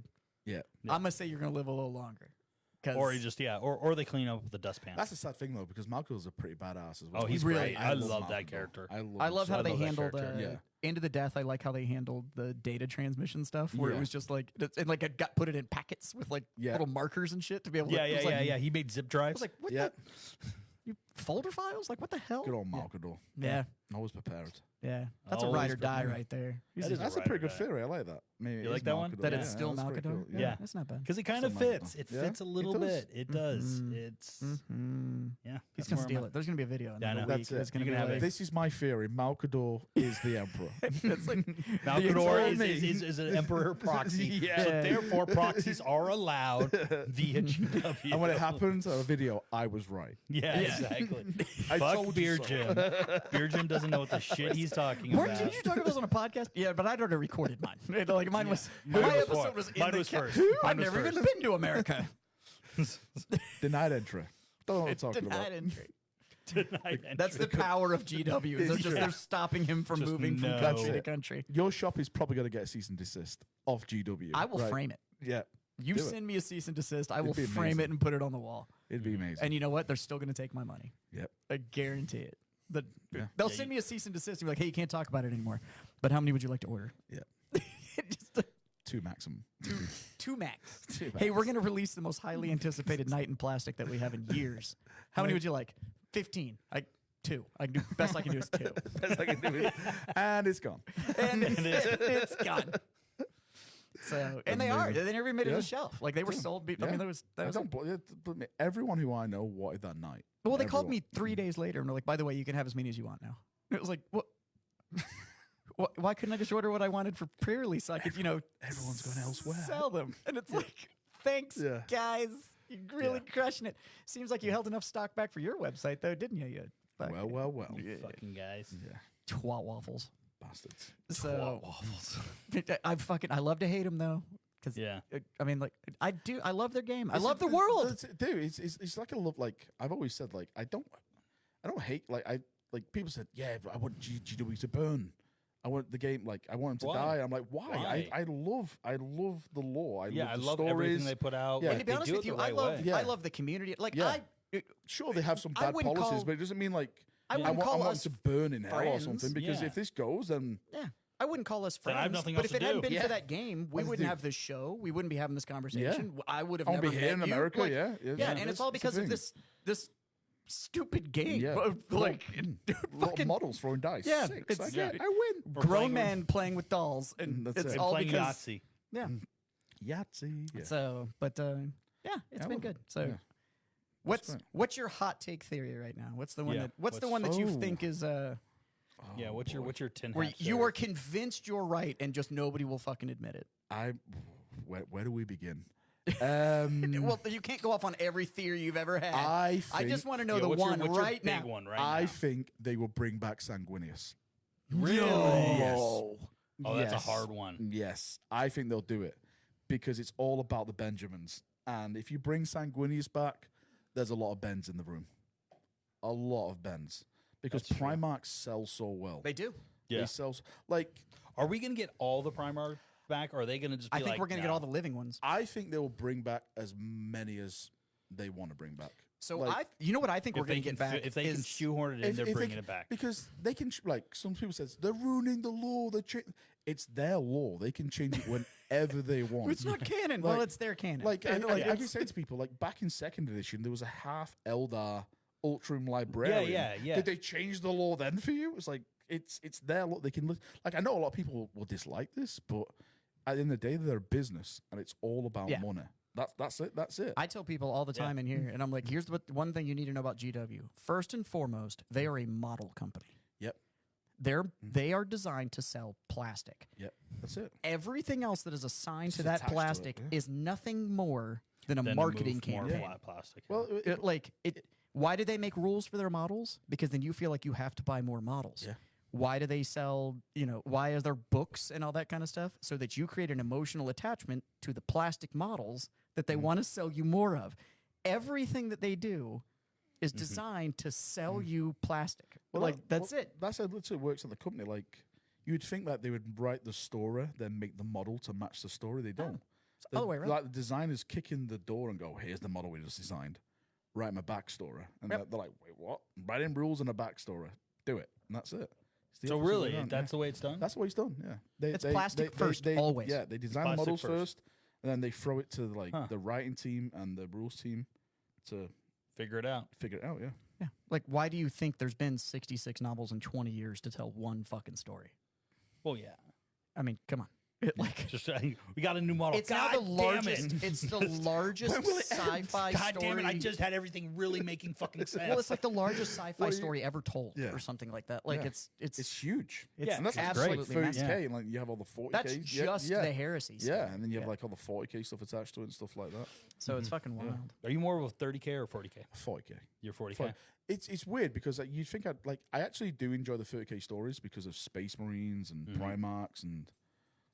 Yeah. I'm gonna say you're gonna live a little longer. Or he just or they clean up the dustpan. That's a sad thing though, because Malcolm's a pretty badass as well. Oh, he's really- great. I love Malcolm, that though. character. I love how I they love that handled character. Yeah. Into the Death. I like how they handled the data transmission stuff, where it Yeah. was just like it got put it in packets with like Yeah. little markers and shit to be able. Yeah, to, it yeah, was yeah, like, yeah. He made zip I drives. was like, what Yeah. the? You folder files? Like what the hell? Good old Malkador. Yeah, Always prepared. yeah. That's a Always ride or die prepared. right there. That is That's a ride or pretty good die. theory. I like that. Maybe You it like is that one? Malkador. That Yeah, it's still that's pretty Malkador. cool. Yeah. That's not bad. Because it kind of Something like fits. that. It Yeah, fits a it little does. bit. It does. It's Mm-hmm. yeah. He's that's gonna where steal I'm it. There's gonna be a video in Yeah, I like a know. week. That's it. It's gonna You be can have like, it. This is my theory. Malkador is the emperor. it's like at. the Malkador entire- is an emperor proxy. Yeah. So therefore, proxies are allowed via GW. And when it happens on a video, I was right. Yeah, exactly. I Fuck told Beer you so. Jim. Beer Jim doesn't know what the shit he's talking Weren't about. you talking about this on a podcast? Yeah, but I'd already recorded mine. Like mine was Mine my was episode first. was in Mine the was ca- first. Who? Mine I've was never even first. been to America. Denied entry. Don't know what I'm It's talking denied about. entry. Tonight entry. That's the power of GW. They're Yeah. they're stopping him from Just moving from no. country to That's it. country. Your shop is probably going to get a cease and desist off GW. I will right? frame it. Yeah, You Do it. send me a cease and desist, I will It'd be frame amazing. it and put it on the wall. it'd be amazing. And you know what? They're still going to take my money. Yep. I guarantee it. Yeah. They'll Yeah, send me a cease and desist and be like, hey, you can't talk about it anymore. But how many would you like to order? Yeah. Just a 2 maximum. two max. Two Hey, we're max. going to release the most highly anticipated night in plastic that we have in years. How many would you like? 15. 2. I can do best I can do is 2. Best I can do is- and it's gone. And it's gone. So and they are. Amazing. They never made it Yeah. to the shelf. Like they were Yeah. sold. I Yeah. mean, that was I don't believe it. Everyone who I know wanted that night. well. They called Everyone. me 3 days later and were like, "By the way, you can have as many as you want now." It was like, what? Why couldn't I just order what I wanted for pre-release? So I could, Everyone's going elsewhere. Sell them, and it's like, thanks, Yeah. guys. You're really crushing it. Seems like you held enough stock back for your website, though, didn't you? You fucking Well. Yeah. Fucking guys. Yeah. twat waffles. Bastards. So waffles. I love to hate them though, because Yeah. I mean, like I love their game. I It's love a- the world. Dude, it's like a love. Like I've always said, like I don't hate. Like people said, yeah, but I want GW to burn. I want the game. Like I want him to Why? die. I'm like, why? Why? I love the lore. Yeah, I the love stories. everything they put out. Yeah. And to be they honest do with it you, the I right love way. Yeah. I love the community. Like Yeah. Sure, they have some I bad wouldn't policies, call- but it doesn't mean like I I wouldn't want, call I want us to burn in hell or friends. something. Because Yeah. if this goes, then Yeah. I wouldn't call us Then friends. I have nothing but else if it to hadn't do. been Yeah. for that game, we Let's wouldn't do- have this show. We wouldn't be having this conversation. I would have I'll never be here met in you. America. Like, Yeah, yeah, and it's all because of this stupid game. Yeah, Like lot of models throwing dice. Yeah, Six. it's- I yeah. get it. I win. We're grown playing with- men playing with dolls, and That's it's it. and all playing because Yahtzee. yeah. Yahtzee. Yeah. So, but yeah, it's I been love good. it. So, Yeah. great. what's your hot take theory right now? What's the one Yeah, that what's the what's- one that you Oh. think is Yeah, what's your tin where hat you theory? are convinced you're right and just nobody will fucking admit it? Where do we begin? Well, you can't go off on every theory you've ever had. I I just think- want to know Yeah, the what's your- one what's your right big now. one right I now. think they will bring back Sanguinius. Really? No. Yes. Oh, that's a Yes. hard one. Yes, I think they'll do it because it's all about the Benjamins. And if you bring Sanguinius back, there's a lot of Bens in the room. A lot of Bens. Because That's true. Primarchs sell so well. They do. Yeah. They sell, like, Are we going to get all the Primarch back, or are they going to just be I think like, we're going to get "No." all the living ones. I think they will bring back as many as they want to bring back. So Like, you know what I think we're If going they to can get back? if they can is- shoehorn it in, if they're they bringing can- it back. Because they can, like, some people says they're ruining the law. It's their law. They can change it whenever they want. It's not canon. Like- well, it's their canon. Like, And, I can say to people, like, back in 2nd edition, there was a half Eldar Ultram librarian. yeah. Did they change the law then for you? It's like, it's their law. They can, like, I know a lot of people will dislike this, but at the end of the day, they're a business, and it's all about Yeah. money. That's it. That's it. I tell people all the time in here, and I'm like, here's one thing you need to know about GW. First and foremost, they are a model company. Yep. They are designed to sell plastic. Yep. That's it. Everything else that is assigned Just to that attached to it, plastic yeah. is nothing more than a Then to marketing move more campaign. flat plastic. Well, Why do they make rules for their models? Because then you feel like you have to buy more models. Yeah. Why do they sell, why are there books and all that kind of stuff? So that you create an emotional attachment to the plastic models that they want to sell you more of. Everything that they do is designed to sell you plastic. That's it. That's how it literally works at the company. Like, you'd think that they would write the story, then make the model to match the story. They don't. It's the other way around. Like, the designers kick in the door and go, here's the model we just designed. Write my backstory. And Yep. they're like, wait, what? Write in rules and a backstory. Do it. And that's it. It's the So opposite way really, around, that's the way it's done. That's what he's done, yeah. It's plastic first, always. Yeah, they design the plastic models first. first, and then they throw it to, like, Huh. the writing team and the rules team to Figure it out. figure it out, yeah. Yeah. Like, why do you think there's been 66 novels in 20 years to tell one fucking story? Well, yeah. I mean, come on. Just we got a new model. It's now God the damn largest. it. It's the largest When will it end? sci-fi God story. damn it! I just had everything really making fucking sense. well, it's like the largest sci-fi What do you- story ever told, Yeah. or something like that. Like Yeah. it's It's huge. It's and that's absolutely like 30K, massive. and like you have all the 40K. that's yeah, just yeah. the heresy. stuff. Yeah, and then you have Yeah. like all the 40K stuff attached to it and stuff like that. So it's fucking wild. Are you more of a 30K or 40K? 40K. You're 40K. 40. It's weird because you think I actually do enjoy the 30K stories because of Space Marines and Primarchs and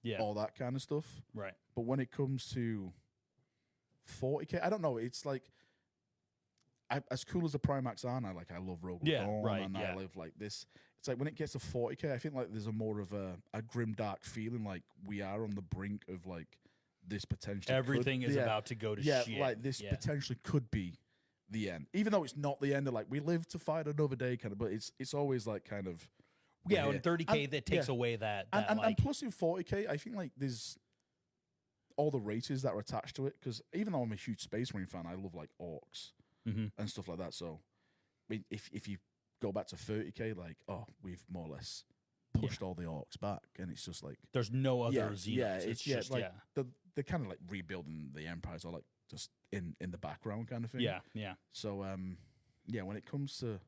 Yeah. all that kind of stuff. Right. But when it comes to 40K, I don't know. It's like as cool as the Primarchs are, and I love Rogue Yeah, Dawn, right, and yeah. I live like this. It's like when it gets to 40K, I think like there's a more of a grim dark feeling, like we are on the brink of like this potential. Everything is about to go to yeah, shit. like this Yeah. potentially could be the end, even though it's not the end. Of like we live to fight another day, kind of. But it's always like kind of Yeah, we're and here. 30K And- that takes yeah. away that and like plus in 40K, I think like there's all the races that are attached to it. Because even though I'm a huge Space Marine fan, I love like orcs Mhm. and stuff like that. So, I mean, if you go back to 30K, like we've more or less pushed all the orcs back, and it's just like there's no other yeah, Xenos. yeah, it's yeah, just like they're kind of like rebuilding the empires, or like just in the background kind of thing. yeah. So yeah, when it comes to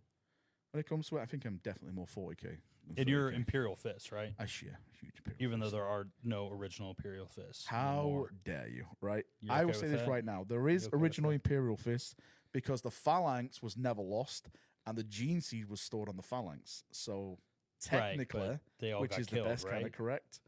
it, I think I'm definitely more 40K. than And you're 30K. Imperial Fist, right? I share huge Imperial Even though Fist. there are no original Imperial Fists. How anymore. dare you, right? You're I okay will with say this that? right now. There is You okay with original that? Imperial Fist because the Phalanx was never lost and the gene seed was stored on the Phalanx. So Right, technically, but they all which got is killed, the best kind right? of correct,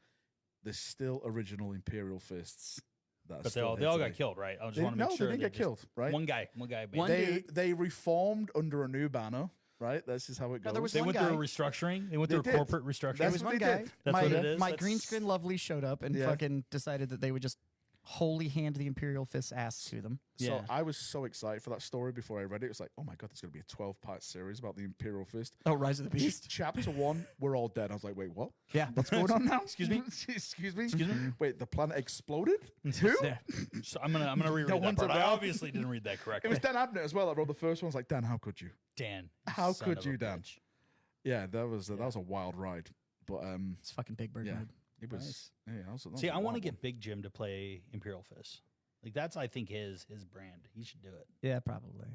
there's still original Imperial Fists. That are But they still all here got today. killed, right? I just They, want to no, make sure they didn't get just- killed, right? One guy. One basically. They reformed under a new banner, right? This is how it goes. No, there was They one went through a guy- restructuring. They went They through a did. corporate restructuring. There That's was what one they guy. did. That's my, what it is. My That's- green screen lovely showed up and Yeah. fucking decided that they would just wholly hand the Imperial Fist ass to them. So Yeah. I was so excited for that story before I read it. It was like, oh my god, there's going to be a 12-part series about the Imperial Fist. Oh, Rise of the Beast. Chapter 1, we're all dead. I was like, wait, what? Yeah. What's going on now? Excuse me? Excuse me? Excuse me? Wait, the planet exploded? Too? Yeah. So I'm gonna reread No that one's part. I around. obviously didn't read that It correctly. was Dan Abnett as well that wrote the first one. I was like, Dan, how could you? Dan. you How son could of a you, Dan? bitch. Yeah, that was a wild ride. But It's fucking Big Bird yeah, mode. it was. Nice. Yeah, that was a See, I want to wild get one. Big Jim to play Imperial Fist. Like that's I think his brand. He should do it. Yeah, probably.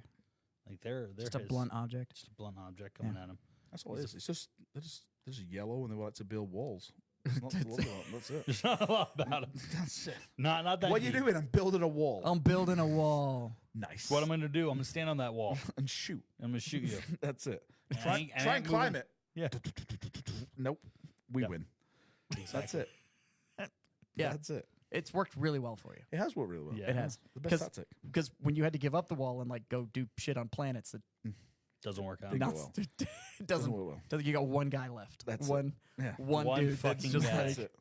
Like they're Just a his- blunt object. just a blunt object coming at him. That's all it is. It's just they're just yellow and they like to build walls. It's not to love about. That's it. There's not a lot about him. That's it. Not that. What are you deep. doing? I'm building a wall. I'm building a wall. Nice. What I'm gonna do? I'm gonna stand on that wall. and shoot. I'm gonna shoot you. That's it. And I Try, ain't- and I try ain't and climb moving. it. Yeah. Nope. We Yep. win. That's it. Yeah. That's it. It's worked really well for you. It has worked really well. Yeah. It has. The best tactic. Because when you had to give up the wall and like go do shit on planets, it Doesn't work out. Didn't go not, well. it doesn't. work well. You got one guy left. That's it. one. Yeah. One One dude. That's fucking just guy. That's like. it.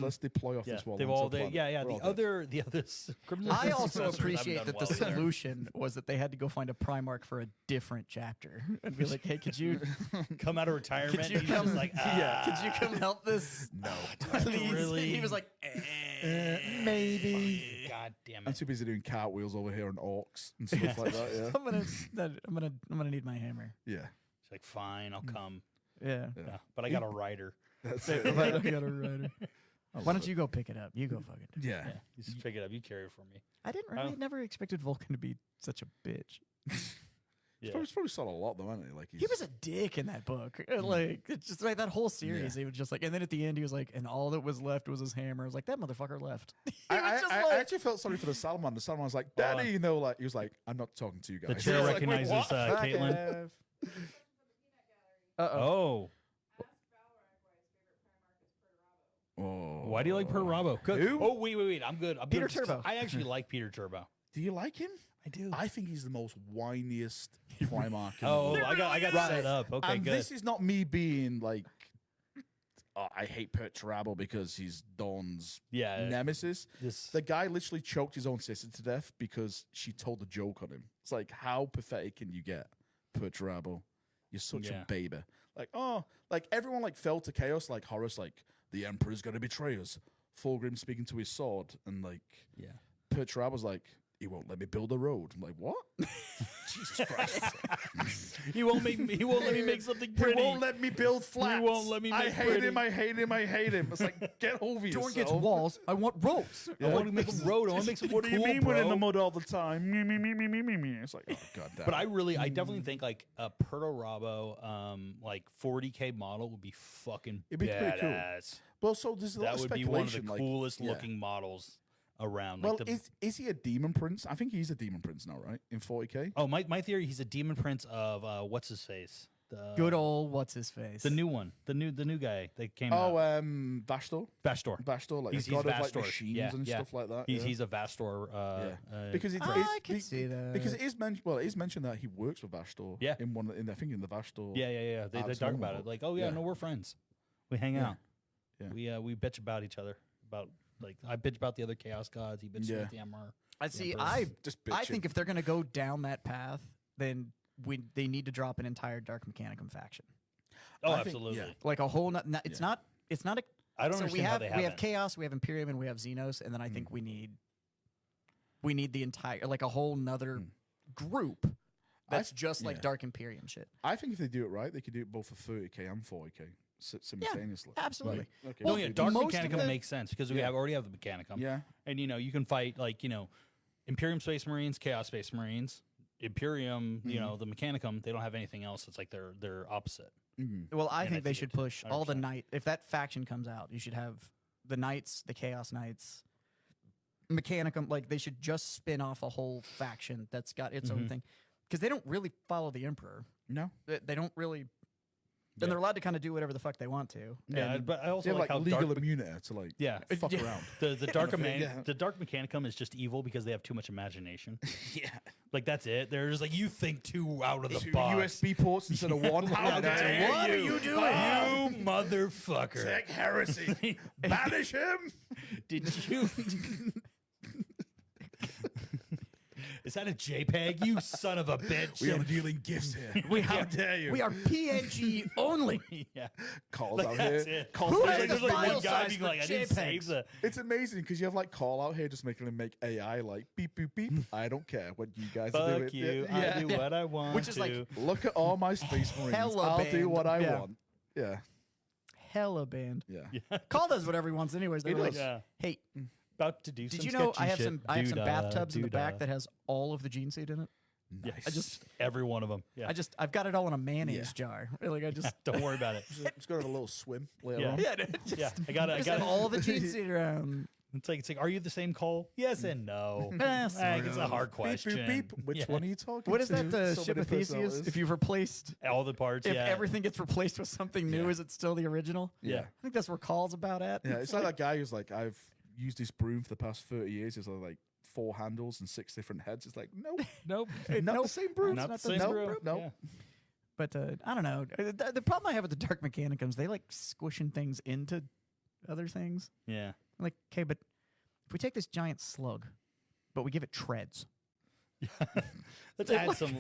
Let's deploy off Yeah, this wall. they've onto all the planet. yeah. We're all The other criminals. I also haven't appreciate done that the well either. solution was that they had to go find a Primarch for a different chapter and be like, "Hey, could you come out of retirement. you He's come- just like, could you come help this?" No. Please?" really? He was like, maybe. God damn I'm it. too busy doing cartwheels over here on orcs and stuff like that. Yeah. I'm gonna need my hammer." Yeah. He's like, fine, I'll come. Yeah. Yeah, but I got a rider. That's I it. got a rider. Why don't you go pick it up? You go fucking do it. Yeah. Yeah, you just pick it up. You carry it for me. I never expected Vulcan to be such a bitch. Yeah. He's probably saw a lot though, hasn't he? Like He was a dick in that book. Like it's just like that whole series. He was just like, and then at the end he was like, and all that was left was his hammer. I was like, that motherfucker left. He was I just I actually felt sorry for the Salamander. The Salamander's like, Daddy, like he was like, I'm not talking to you guys. The chair He was like, "Wait, recognizes what?" Caitlin. Uh-oh. Oh. Oh. Why do you like Per Rabo? Who? Oh, wait. I'm good. Peter good. Turbo. I actually like Peter Turbo. Do you like him? I do. I think he's the most whiniest Primarch. in the Oh, world. I got Right. set up. Okay, and good. this is not me being like, oh, I hate Perturabo because he's Dawn's Yeah. nemesis. This. The guy literally choked his own sister to death because she told a joke on him. It's like, how pathetic can you get, Perturabo? You're such Yeah. a baby. Like, oh, like everyone like fell to chaos. Like Horus, like the Emperor's gonna betray us. Fulgrim speaking to his sword, and like Yeah. Perturabo's like, he won't let me build a road. I'm like, what? Jesus Christ! He won't let me make something He pretty. won't let me build flats. won't let me I make hate pretty. him. I hate him. I hate him. It's like, get over yourself. Dorn gets walls. I want ropes. I want to make a road. I want to make something What do you cool, mean bro. we're in the mud all the time? Me. It's like, oh god damn. But I definitely think like a Perturabo, like 40K model would be fucking It'd be pretty cool. badass. well, so there's a lot That of would be speculation. one of the like, coolest yeah. looking models around. Well, Like the, is he a demon prince? I think he's a demon prince now, right? In 40k. oh, my theory, he's a demon prince of what's his face? The Good old what's his face. the new one, the new guy that came Oh, out. Vastor. Vastor. Like He's a god of like Vastor. machines Yeah, and yeah. stuff like that. He's yeah. he's a Vastor. Because it's, I could see that. because it is mentioned. Well, it is mentioned that he works with Vastor. Yeah. In one, I think in the Vastor. yeah. They Alex talk Norman about it. book. Like, oh yeah, Yeah. no, we're friends. We hang Yeah. out. Yeah. We bitch about each other. About like I bitch about the other Chaos Gods. He bitches Yeah. about the Emperor. I see. Emperor. I Just I bitching. think if they're gonna go down that path, then they need to drop an entire Dark Mechanicum faction, Oh, I think- absolutely. yeah. like a whole. It's Yeah. not a. I don't So understand we how have they we have haven't. Chaos, we have Imperium, and we have Xenos, and then I think we need the entire like a whole nother group that's just like yeah. Dark Imperium shit. I think if they do it right, they could do it both for 30k and 40k simultaneously. Absolutely. Like, okay, No, we'll yeah, do Dark most of Mechanicum the- makes sense because we Yeah. already have the Mechanicum. Yeah. And you can fight like Imperium Space Marines, Chaos Space Marines, Imperium. You know the Mechanicum. They don't have anything else. It's like they're opposite. Well, I And think I they think should it- push all the 100%. knight. If that faction comes out, you should have the knights, the Chaos Knights, Mechanicum. Like they should just spin off a whole faction that's got its own thing, because they don't really follow the Emperor. No. They don't really. Yeah. And they're allowed to kind of do whatever the fuck they want to. Yeah, And but I They also have like like how legal Dark. immunity to like Yeah. fuck Yeah. around. The Dark Yeah. the Dark Mechanicum is just evil because they have too much imagination. Yeah. Like that's it. They're just like you think too out of the Two box. USB ports instead of one. How dare What are you doing? You motherfucker! Tech heresy. Banish him. Did you? Is that a JPEG? You son of a bitch! We are dealing gifts here. we How are dare you? we are PNG only. yeah, calls like out that's here. it. Calls Who out has here. There's the like file one guy size being for like, I didn't save JPEGs? the. It's amazing because you have like call out here just making him make AI like beep beep beep. I don't care what you guys are doing. Fuck you! Yeah. I do what I want. Which is like- to. Look at all my space marines. Hella I'll do banned. what I Yeah. want. Yeah. Hella banned. Yeah. Call does whatever he wants, anyways. They're He like, does. Yeah. hey, About to do. did some you know sketchy shit. I have some Doo-dah, bathtubs in the back doo-dah. that has all of the gene seed in it? Nice. every one of them. Yeah. I've got it all in a mayonnaise jar. Like I just Don't worry about it. Just go to a little swim later Yeah. on. yeah, dude, just, Yeah, I got it. I I just got have it. all the gene seed around. It's like, are you the same Cole? Yes and no. Like, it's a hard question. Beep beep beep. Which Yeah. one are you talking What is to? that? The So ship many of Theseus. personalities. If you've replaced, All the parts. if yeah. everything gets replaced with something new, Yeah. is it still the original? Yeah. I think that's where Call's about at. Yeah, it's like that guy who's like, I've used this broom for the past 30 years. It's like 4 handles and 6 different heads. It's like, nope. Nope. Not the same broom. Not the same Nope. broom. Nope. Yeah. But I don't know. The problem I have with the Dark Mechanicums, they like squishing things into other things. Yeah. Like, okay, but if we take this giant slug, but we give it treads. Let's add some.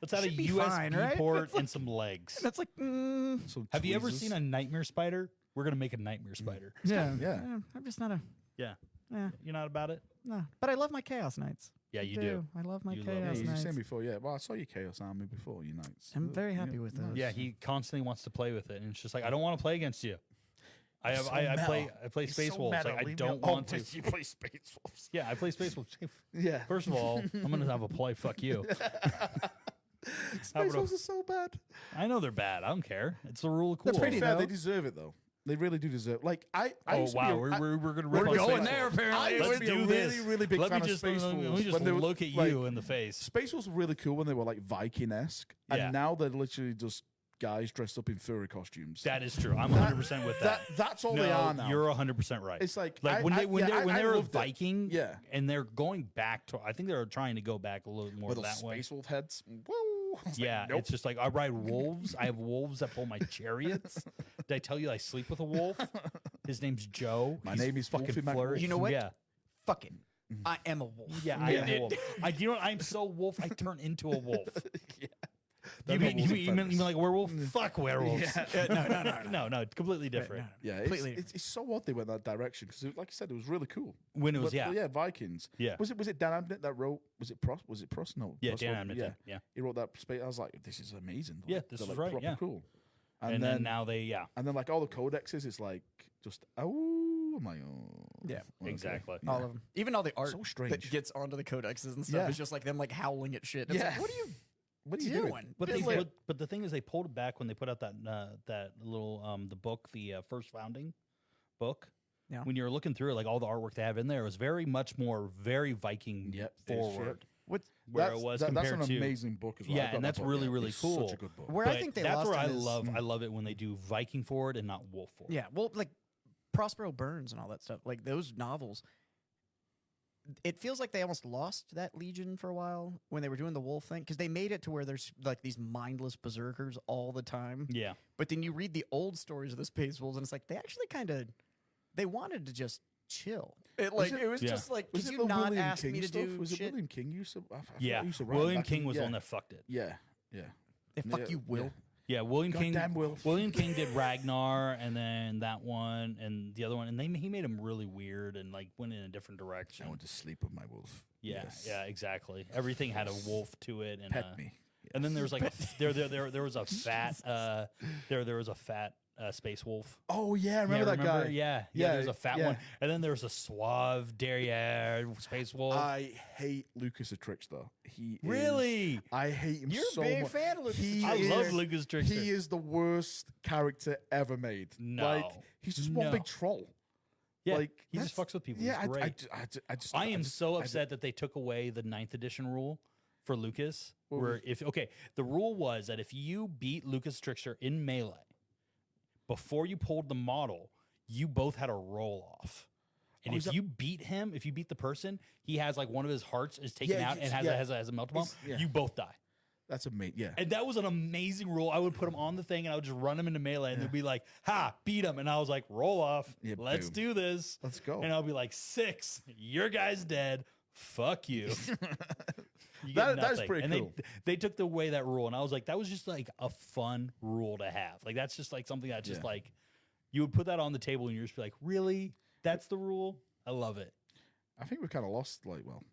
Let's add a Should be USB fine, right? port and some legs. That's like, Some Have you ever tweezers. seen a nightmare spider? We're gonna make a nightmare spider. yeah. Yeah. I'm just not a, Yeah. yeah, You're not about it? no. But I love my Chaos Knights. Yeah, I you do. I love my You love Yeah, Chaos you were Knights. saying before, yeah. Well, I saw your Chaos Army before, you Knights. I'm very happy with those. Yeah, he constantly wants to play with it, and it's just like I don't want to play against you. I So play metal. Space So Wolves. metal. Like I Leave me don't alone. want to. You play Space Wolves. Yeah, I play Space Wolves. Yeah. First of all, I'm gonna have a play. Fuck you. Space Wolves are so bad. I know they're bad. I don't care. It's the rule of cool. To be pretty fair, though. they deserve it though. They really do deserve. Like I Oh used to wow, be a- we're gonna we're rip on going Space there, Wolves. apparently. I used to Let's be a do really, this. really big let fan me of just Space let Wolves me just when they were, look at like, you in the face. Space Wolves were really cool when they were like Viking-esque, Yeah. and now they're literally just guys dressed up in furry costumes. That is true. I'm 100% with that. That's all no, they are now. You're 100% right. It's like when I they were loved it. Viking, Yeah. and they're going back to. I think they're trying to go back a little more with the that way. Space Wolf heads. Whoa! I was like, Yeah, nope. it's just like I ride wolves. I have wolves that pull my chariots. Did I tell you I sleep with a wolf? His name's Joe. My He's name is fucking Wolfie Mac- flourish. You know what? Yeah, Fuck it. I am a wolf. yeah, I am a wolf. You know what? I'm so wolf. I turn into a wolf. yeah. You They're not mean, wolves you, and mean, you mean feathers. like a werewolf? Fuck werewolves. Yeah. No, completely different. Yeah, Completely it's so odd they went that direction because, like I said, it was really cool. When it was, But, yeah. Vikings. Yeah. Was it Dan Abnett that wrote? Was it Prost? No. Yeah, Prost Dan wrote- Abnett Yeah. did, yeah. He wrote that space. I was like, this is amazing. Yeah, Like, this they're, is like, right, proper yeah. cool. And then now they, And then like all the codexes, it's like just I'm like, oh. Yeah, okay. exactly. Yeah. All of them. Even all the art So strange. that gets onto the codexes and stuff Yeah. is just like them like howling at shit. It's Yeah. like, what are you What are you doing? doing? But, It's they, like- but the thing is, they pulled it back when they put out that little the book, the first founding book. Yeah. When you're looking through it, like all the artwork they have in there was very much more very Viking Yep, it is, forward. what Where it was that's compared an to amazing book as well. Yeah, I got and that that's book, really, yeah. really It's cool. Such a good book. where But I think they that's lost where it I is- love. I love it when they do Viking forward and not wolf forward. Yeah, well, like Prospero Burns and all that stuff, like those novels. It feels like they almost lost that legion for a while when they were doing the wolf thing because they made it to where there's like these mindless berserkers all the time. Yeah. But then you read the old stories of the Space Wolves and it's like they actually kind of they wanted to just chill. It was Yeah. just like Was could it you the not William ask King me to stuff? do Was it shit? William King used to? I forgot Yeah. who used to write William back in- King was the yeah. one that fucked it. Yeah, yeah. They fuck Yeah, you, Will. Yeah, William King. Goddamn Will. William King did Ragnar, and then that one, and the other one, and he made him really weird and like went in a different direction. I went to sleep with my wolf. Yeah, Yes. yeah, exactly. Everything had a wolf to it, and Pet me. And then there was like there was a fat there was a fat space wolf. Oh yeah, remember that guy? Yeah, Yeah, There's a fat yeah. one, and then there's a suave derriere space wolf. I hate Lucas the Trickster. He Really? Is, I hate him You're so a big much. fan of Lucas He the I Trickster. love Lucas Trickster. He is the worst character ever made. No. Like he's just one No. big troll. Yeah, like he just that's- fucks with people. Yeah, He's great. I just I am so I upset that they took away the 9th edition rule for Lucas. What Where was- if the rule was that if you beat Lucas Trickster in melee before you pulled the model, you both had a roll off. And Oh, if is that- you beat him, if you beat the person, he has like one of his hearts is taken Yeah, out and it's- has yeah. has a melt bomb. yeah. You both die. That's amazing. Yeah. And that was an amazing rule. I would put him on the thing and I would just run him into melee and they'd be like, ha, beat him. And I was like, roll off. Yeah, Let's boom. do this. Let's go. And I'll be like, 6, your guy's dead. Fuck you. You That- get that is nothing. pretty and cool. they took away that rule. And I was like, that was just like a fun rule to have. Like, that's just like something that's just Yeah. like, you would put that on the table and you're just be like, really? That's the rule? I love it. I think we've kind of lost. Like, well,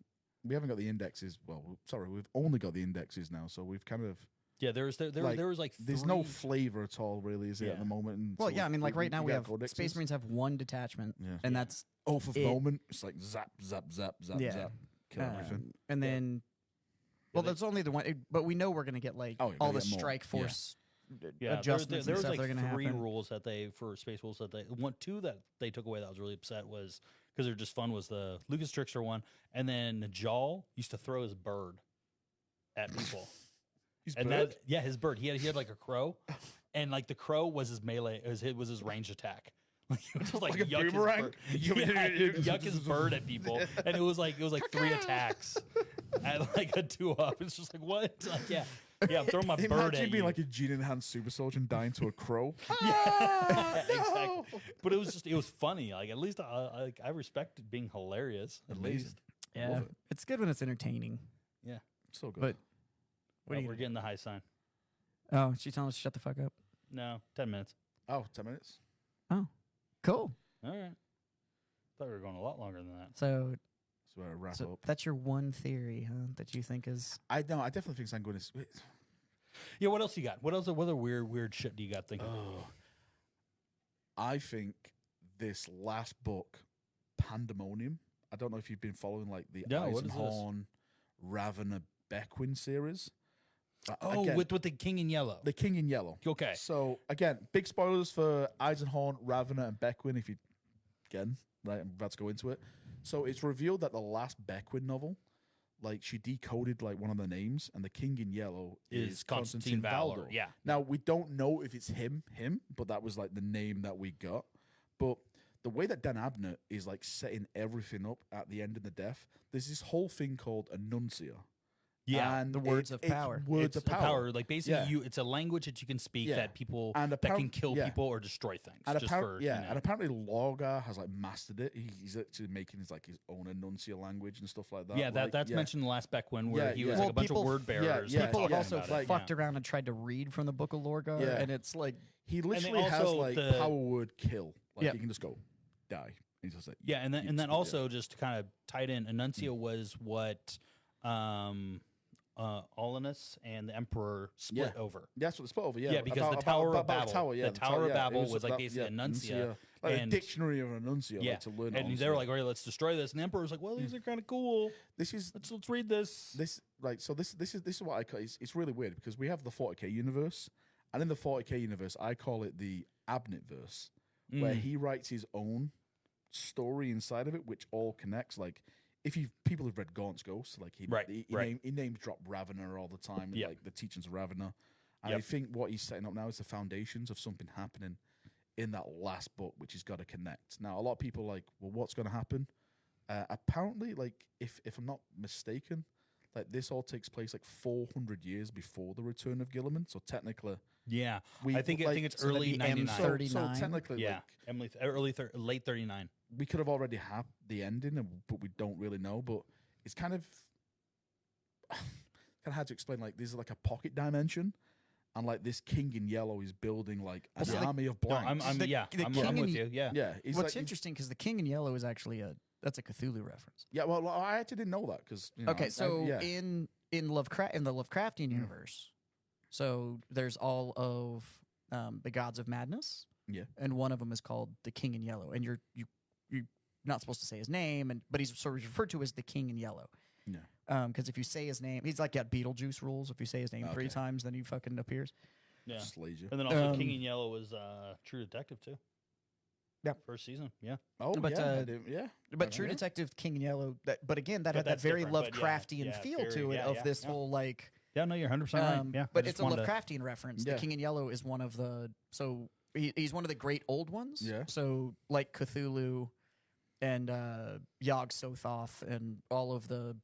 we haven't got the indexes. Well, sorry, we've only got the indexes now. So we've kind of Yeah, there was like there's no 3 flavor at all, really, is it at Yeah. the moment? And Well, so yeah, I mean, like right now we got have codexes. Space Marines have one detachment, Yeah. and that's Oath of it. Moment. It's like zap, zap, zap, zap, Yeah. zap, kill everything. and then. Well, that's only the one, but we know we're going to get like Oh, you're all gonna the get more. strike Yeah. force Yeah, adjustments there and was stuff like that are going to 3 happen. rules that they for Space Wolves that they two that they took away that I was really upset was because they're just fun was the Lucas Trickster one, and then Najal used to throw his bird at people. His And bird? that his bird. He had like a crow, and like the crow was his melee, was his ranged attack. Like he would just Like a yuck his boomerang? bird. Yeah, he would yuck his bird at people, and it was like 3 attacks and like a 2-up. It's just like what? Like yeah, I'm throwing my bird Imagine at being you. like a gene-enhanced super soldier and dying to a crow. Exactly. But it was funny. Like at least I respected being hilarious. At least. Yeah, Love it. it's good when it's entertaining. Yeah. So good. But what are you We're gonna getting the high sign. Oh, she's telling us to shut the fuck up. No, 10 minutes. Oh, 10 minutes? Oh, cool. All right. Thought we were going a lot longer than that. So, So I wrap so up. that's your one theory, huh? That you think is I definitely think Sanguinius. Yeah, what else you got? What other weird shit do you got thinking? I think this last book, Pandemonium. I don't know if you've been following like the No, what is this? Eisenhorn, Ravener, Beckwin series. Oh, Again, with the King in Yellow. the King in Yellow. Okay. So again, big spoilers for Eisenhorn, Ravener, and Beckwin. If you again, right, I'm about to go into it. So it's revealed that the last Beckwin novel, like she decoded like one of the names, and the King in Yellow is Constantine Valor. Valdor. Yeah. Now we don't know if it's him, but that was like the name that we got. But the way that Dan Abnett is like setting everything up at the end of the death, there's this whole thing called Annuncia. Yeah. And the words of power. Words It's of a power. Like basically, Yeah. it's a language that you can speak Yeah. that people And that can apparent- kill yeah. people or destroy things. And, just for you know. and apparently Lorgar has like mastered it. He's actually making his like his own Annuncia language and stuff like that. Yeah, like, that's mentioned in the last Beckwin where Yeah, he was yeah. like Well, a bunch people- of word bearers. yeah, like, people have talking also about it. fucked around and tried to read from the Book of Lorgar, Yeah. and it's like He literally has also like the- power word kill. Like Yeah. he can just go die. He's just like Yeah, and then you just- also just to kind of tied in, Annuncia was what Olinus and the Emperor split Yeah. over. That's what the split over. Yeah, Yeah, because the Tower of Babel, Tower, yeah, the Tower of yeah, Babel it was was like that- basically yeah, Annuncia, like and- a dictionary of Annuncia. Yeah, like, to learn. and they were like, "All right, let's destroy this." And the Emperor was like, "Well, these are kind of cool. "This is Let's read this." this like so this is what I call. It's really weird because we have the 40k universe, and in the 40k universe, I call it the Abnett verse, where he writes his own story inside of it, which all connects. Like, if you people have read Gaunt's Ghost, like he Right, right. he names drop Ravener all the time, Yep. like the teachings of Ravener. And Yep. I think what he's setting up now is the foundations of something happening in that last book, which has got to connect. Now, a lot of people are like, well, what's going to happen? Apparently, like if I'm not mistaken, like this all takes place like 400 years before the return of Gilliman. So technically, Yeah, we I think it's so that'd early be '99. M30. 39? So technically, Yeah, like, Emily, late '39. we could have already had the ending, but we don't really know. But it's kind of hard to explain. Like, there's like a pocket dimension, and like this King in Yellow is building like an Well, so the- army of No, blanks. I'm The- yeah, the I'm King with in- you. Yeah, yeah, he's what's like, interesting because the King in Yellow is actually that's a Cthulhu reference. Yeah, well, I actually didn't know that because Okay, so yeah. in the Lovecraftian universe, so there's all of the gods of madness. Yeah. And one of them is called the King in Yellow, and you're not supposed to say his name, but he's sort of referred to as the King in Yellow. Yeah. Because if you say his name, he's like got Beetlejuice rules. If you say his name 3 Okay. times, then he fucking appears. yeah. Slays you. And then also Um, King in Yellow was True Detective too. Yeah. First season. Yeah, Oh, but, yeah, uh, I didn't- yeah. But Okay. True Detective King in Yellow, but again, that But had that that's very different, but yeah, Lovecraftian yeah, feel very- to it yeah, of yeah, this yeah. whole like. yeah. No, you're 100% right. Yeah, I But just it's a wanted to- Lovecraftian reference. Yeah. The King in Yellow is one of the he's one of the great old ones. Yeah. So like Cthulhu and Yog Sothoth and all of the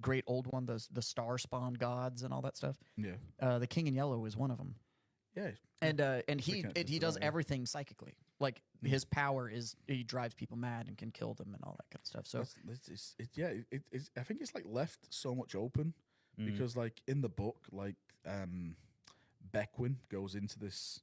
great old one, the star spawn gods and all that stuff. Yeah. The King in Yellow is one of them. Yeah. And he connected he to does that, yeah. everything psychically. Like his power is he drives people mad and can kill them and all that kind of stuff. So I think it's like left so much open because like in the book, like Beckwin goes into this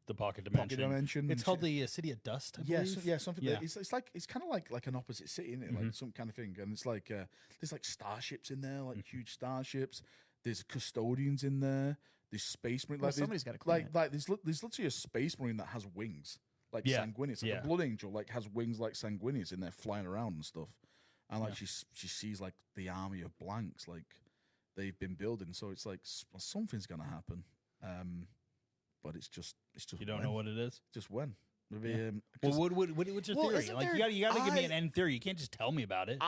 the pocket dimension. pocket dimension. It's and called she- the City of Dust. I yeah, believe. something. Yeah. It's like it's kind of like an opposite city, isn't it? Like some kind of thing. And it's like there's like starships in there, like huge starships. There's custodians in there. There's space marine. Well, Like somebody's gotta clean it. like there's literally a space marine that has wings, like Yeah, Sanguinius, like yeah. a blood angel, like has wings like Sanguinius in there flying around and stuff. And like she sees like the army of blanks like they've been building. So it's like something's gonna happen. But it's just You don't when. know what it is. Just when. Well, what's your theory? isn't Like there- you got to give me an end theory. You can't just tell me about it.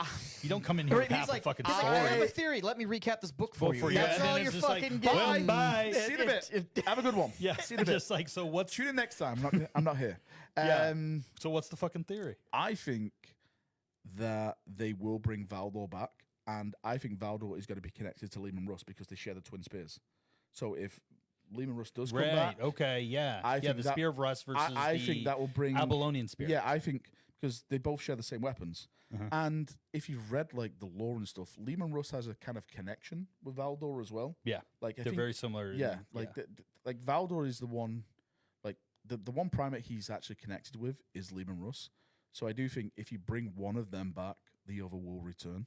You don't come in here with He's half like, a fucking he's like, story. I have a theory. Let me recap this book for you. for you. That's And then all it's you're just like, fucking well, getting. bye. See you in a bit. Have a good one. Yeah, See you in a bit. just like so. What's Tune in next time. I'm not here. Yeah. So what's the fucking theory? I think that they will bring Valdor back, and I think Valdor is going to be connected to Lehman Russ because they share the twin spears. So if Lehman Russ does come back, Okay. Yeah. I Yeah. think The that- spear of Russ versus I the think that will bring Apollonian spear. Yeah, I think because they both share the same weapons. Uh-huh. And if you've read like the lore and stuff, Lehman Russ has a kind of connection with Valdor as well. Yeah. Like I They're think, very similar. yeah, like like Valdor is the one, like the one primate he's actually connected with is Lehman Russ. So I do think if you bring one of them back, the other will return.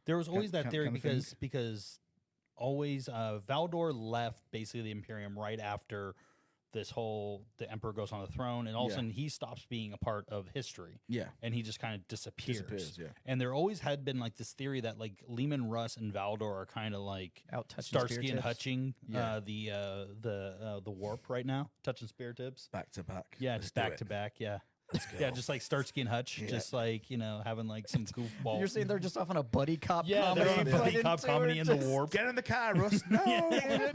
There was always that kind- theory kind of thing. because always Valdor left basically the Imperium right after this whole the Emperor goes on the throne, and all of a Yeah. sudden he stops being a part of history. Yeah, And he just kind of disappears. yeah. And there always had been like this theory that like Lehman Russ and Valdor are kind of like Out touching Starsky and spear tips. Hutching Yeah. the warp right now, touching spear tips. Back to back. Yeah, Let's just do back it. to back. Yeah. Let's go. Yeah, just like Starsky and Hutch, Yeah. just like, having like some goofball. You're saying they're just off on a buddy cop yeah, comedy? they're on a buddy fucking cop tour, comedy in the just- warp. Get in the car, Russ. No,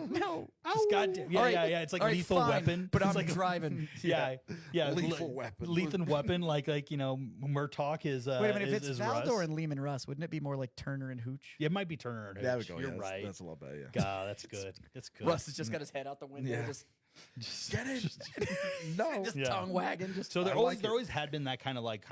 No. Just goddamn, yeah, All right, yeah. It's like all right, Lethal fine, Weapon, but it's I'm like driving. yeah, yeah. Lethal Weapon. Lethal Weapon, like Murtaugh is. Wait a minute, if it's is Valdor Russ. and Lehman Russ, wouldn't it be more like Turner and Hooch? Yeah, it might be Turner and Hooch. there we go. You're yeah, right. That's a lot better. Yeah. God, that's good. It's good. Russ has just got his head out the window, Yeah. just Get in. No. just Yeah. tongue wagging. Just So there I always like there it. always had been that kind of like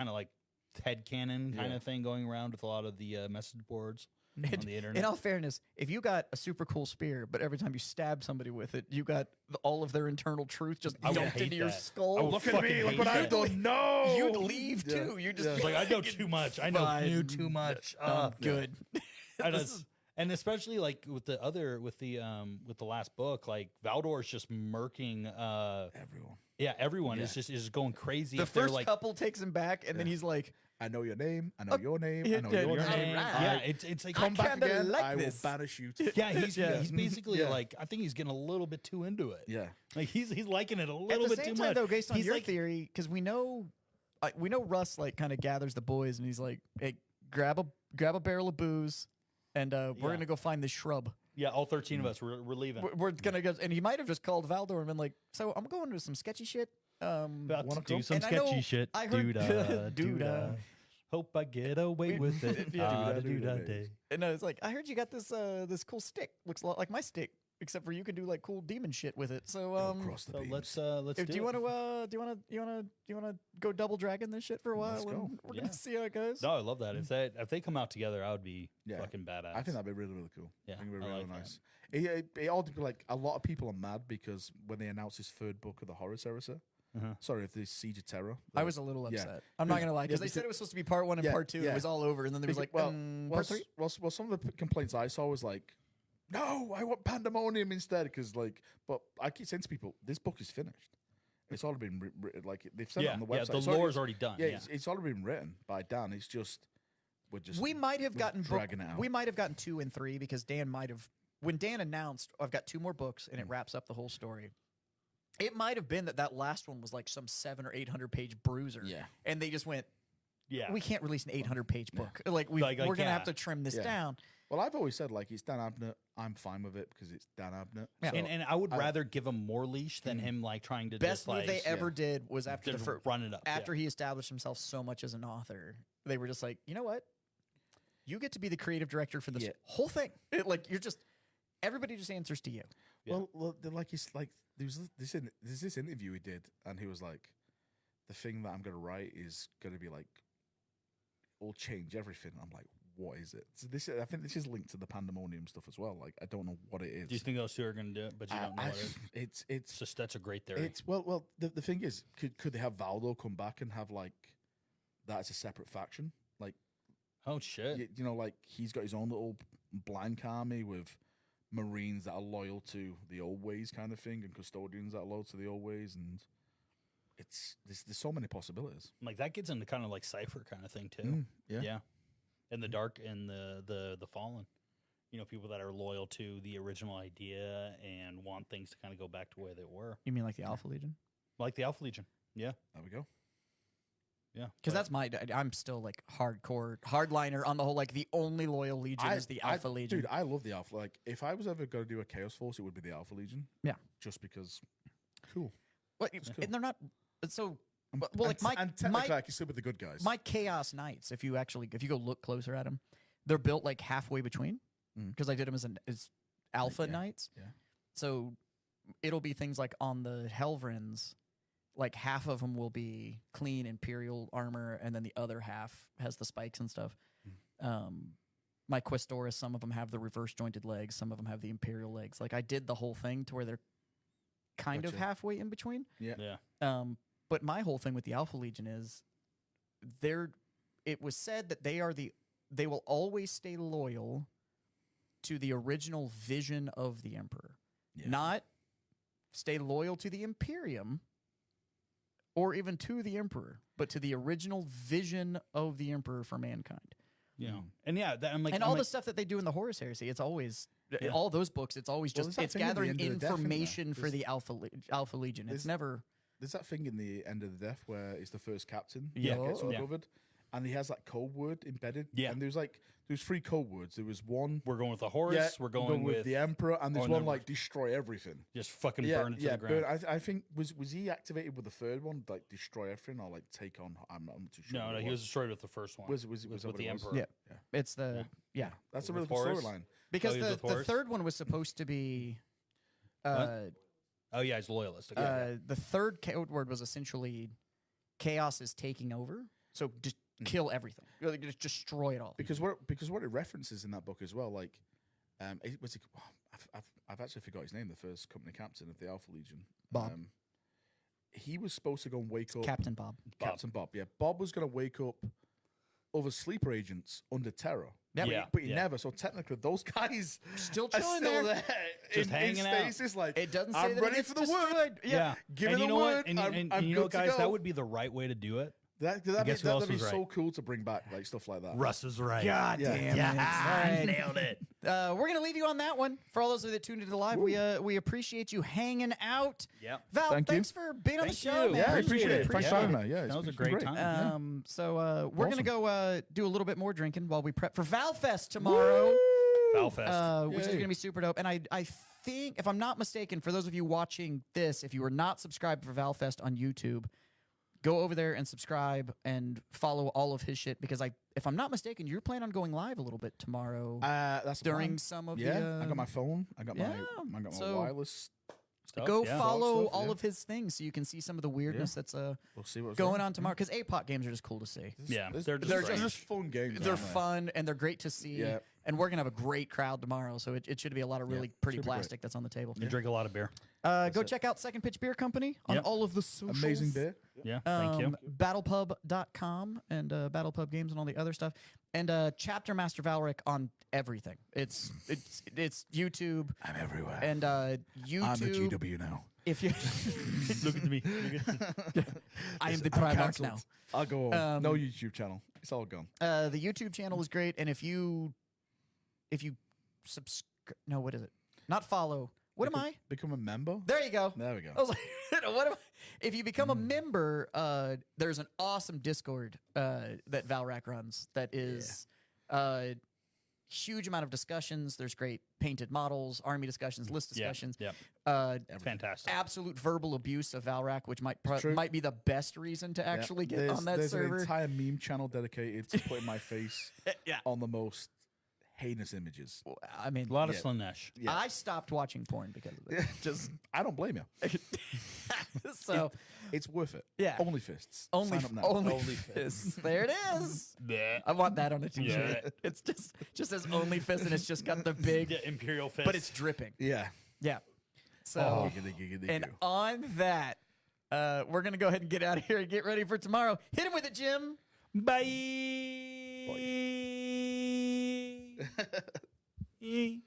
head cannon kind Yeah. of thing going around with a lot of the message boards on the internet. in all fairness, if you got a super cool spear, but every time you stab somebody with it, you got all of their internal truth just I would dumped hate into your that. I skull. would Look at fucking me. Look hate what I've that. done. No. You'd leave too. You just It's like I know too much. I know Fine. you too much. good. I just, and especially like with the last book, like Valdor's just murking. Everyone. Yeah, everyone Yeah. is just going crazy. The if they're first like, couple takes him back, and then he's like, I know your name. I know your name. yeah, I know yeah, your your All name. name. right. Yeah, it's like Come back kinda again. like I this. will banish you. To yeah, he's Yeah. he's basically Yeah. like I think he's getting a little bit too into it. Yeah. Like he's liking it a at little the bit same too time, much. though, based on he's your like, theory, because we know Russ like kind of gathers the boys, and he's like, hey, grab a barrel of booze, and we're Yeah. gonna go find this shrub. yeah, all 13 of us we're leaving. We're gonna go, and he might have just called Valdor and been like, so I'm going to some sketchy shit. About wanna to do come? some And I know- sketchy shit. I heard- Doo-dah, Doo-dah. doo-dah. Hope I get away with it. Yeah. Ah-da, Doo-dah, doo-dah, doo-dah. day. And it's like, I heard you got this cool stick. Looks a lot like my stick, except for you can do like cool demon shit with it. So Across the So beams. let's do do you it. want to go double dragon this shit for a while? Let's go. And we're Yeah. gonna see how it goes. No, I love that. If they come out together, I would be Yeah. fucking badass. I think that'd be really, really cool. Yeah, I think it'd be I really like that. nice. It all depends. Like a lot of people are mad because when they announced his third book of the Horus Heresy, sorry, if the Siege of Terror, I was a little Yeah. upset. I'm not gonna lie, because Yeah, they said it was supposed to be part 1 and Yeah, part 2. yeah. It was all over, and then there was like, well, part 3. well, some of the complaints I saw was like, no, I want Pandemonium instead because but I keep saying to people, this book is finished. It's already been written. Like they've said it yeah, on the yeah. website. The It's lore's already done. Yeah, Yeah, it's already been written by Dan. It's just We might have gotten dragging it out. we might have gotten 2 and 3 because Dan might have, when Dan announced, I've got 2 more books and it wraps up the whole story. It might have been that last one was like some 700 or 800 page bruiser. Yeah. And they just went, yeah. we can't release an 800 page book. Like, Like, we're gonna have yeah. to trim this Yeah. down. Well, I've always said like it's Dan Abnett. I'm fine with it because it's Dan Abnett. Yeah. So, and I would rather give him more leash than him like trying to Best just move like they ever did was after the just first, run it up. after he established himself so much as an author. They were just like, you know what? You get to be the creative director for this Yeah. whole thing. Like you're just everybody just answers to you. Yeah. well, like it's like there's this interview he did, and he was like, the thing that I'm gonna write is gonna be like, will change everything. I'm like, what is it? So I think this is linked to the Pandemonium stuff as well. Like, I don't know what it is. Do you think those two are going to do it? But you don't know what it is. It's It's just that's a great theory. it's well. The thing is, could they have Valdo come back and have like that as a separate faction? Like, Oh shit! you know, like he's got his own little blank army with Marines that are loyal to the old ways, kind of thing, and custodians that are loyal to the old ways, and there's so many possibilities. Like that gets into kind of like Cypher kind of thing too. Yeah. And the dark and the fallen. You know, people that are loyal to the original idea and want things to kind of go back to where they were. You mean like the Alpha Legion? Like the Alpha Legion. Yeah. There we go. Yeah, Because that's I'm still like hardcore hardliner on the whole. Like the only loyal legion is the Alpha Legion. Dude, I love the Alpha. Like, if I was ever going to do a Chaos Force, it would be the Alpha Legion. Yeah. Just because, cool. Well, cool. and they're not. So, well, like and technically, I can still be the good guys. my Chaos Knights, if you go look closer at them, they're built like halfway between. Because I did them as Alpha Knights. Yeah. So it'll be things like on the Helvrins, like half of them will be clean Imperial armor, and then the other half has the spikes and stuff. My Questoris, some of them have the reverse jointed legs, some of them have the Imperial legs. Like I did the whole thing to where they're kind of halfway in between. Yeah. But my whole thing with the Alpha Legion is it was said that they will always stay loyal to the original vision of the Emperor. Yeah. Not stay loyal to the Imperium or even to the Emperor, but to the original vision of the Emperor for mankind. Yeah. And yeah, I'm like, and all the stuff that they do in the Horus Heresy, it's always all those books. It's always Well, just there's that it's thing at the gathering end of the Death, isn't information there? for the Alpha Legion. It's never. There's that thing in the End of the Death where it's the first captain Yeah. that gets Oh. uncovered, and he has that code word embedded. Yeah. And there's 3 code words. There was one. we're going with the Horus. We're going with the Emperor, and there's and one then like destroy everything. just fucking burn it to the ground. I think was he activated with the third one, like destroy everything or like take on? I'm not too sure. No, what it he was destroyed with the first one. Was that with what the it was? Emperor. Yeah. It's the That's a With really good Horus? storyline. because he was with the Horus? third one was supposed to be. Oh yeah, he's loyalist. Okay. The third code word was essentially chaos is taking over. So just kill everything. Like, just destroy it all. Because what it references in that book as well, like, I've actually forgot his name. The first company captain of the Alpha Legion, Bob. He was supposed to go and wake up Captain Bob. Captain Bob. Yeah, Bob was going to wake up other sleeper agents under terror. Yep. Yeah. But he never. So technically, those guys Still are chilling still there. in hanging out. stasis. Like, It doesn't say I'm that ready it's for the word. destroyed. Yeah. Give and me you the know word. what? And, I'm and you know, good to guys, go. that would be the right way to do it. That'd Guess who else be was so right? cool to bring back, like stuff like that. Russ is right. God Yeah. damn Yeah, it. All right. nailed it. We're gonna leave you on that one. For all those that tuned into the live, we appreciate you hanging out. Yep. Val, Thank you. thanks for being on the Thank show, you. man. Yeah, I appreciate it. Thanks for Yeah. having me. Yeah, That was a it's great great. time. So we're Awesome. gonna go do a little bit more drinking while we prep for Valfest tomorrow, Valfest. which is Yay. gonna be super dope. And I think, if I'm not mistaken, for those of you watching this, if you are not subscribed for Valfest on YouTube, go over there and subscribe and follow all of his shit, because if I'm not mistaken, you're planning on going live a little bit tomorrow That's the during plan. some of Yeah, the. I got my phone. I got yeah, my so- wireless. Stuff, Go yeah. follow Stuff, all yeah. of his things so you can see some of the weirdness that's We'll see what's going on tomorrow. Because APOC games are just cool to see. Yeah, They're they're just, just fun games. They're aren't they? fun and they're great to see. Yeah. And we're gonna have a great crowd tomorrow, so it should be a lot of really pretty should be great. plastic that's on the table. You drink a lot of beer. Go check out Second Pitch Beer Company on Yep. all of the socials. Amazing beer. Yeah, thank you. BattlePub.com and BattlePub Games and all the other stuff. And Chapter Master Valrak on everything. It's YouTube I'm everywhere. and YouTube. I'm the GW now. If you, Look at me. I am the I'm Primarch cancelled. now. I'll go home. No YouTube channel. It's all gone. The YouTube channel is great, and if you subscribe, no, what is it? Not follow. What am I? Become a member? There you go. There we go. I was like, what am I? If you become a member, there's an awesome Discord that Valrak runs that is huge amount of discussions. There's great painted models, army discussions, list discussions. Yeah. It's Fantastic. absolute verbal abuse of Valrak, which True. might be the best reason to actually get There's- on that there's server. an entire meme channel dedicated to putting my face Yeah. on the most heinous images. I mean, A lot of Yeah. Slanesh. Yeah. I stopped watching porn because of it. Just I don't blame you. so It's worth it. Yeah. Only fists. only Sign up now. only fists. There it is. I want that on a t-shirt. Yeah. It's just says only fist, and it's just got the big, Imperial fist. but it's dripping. Yeah. Yeah. So Giggity, giggity, and goo. on that, we're gonna go ahead and get out of here and get ready for tomorrow. Hit him with it, Jim. Bye. Bye.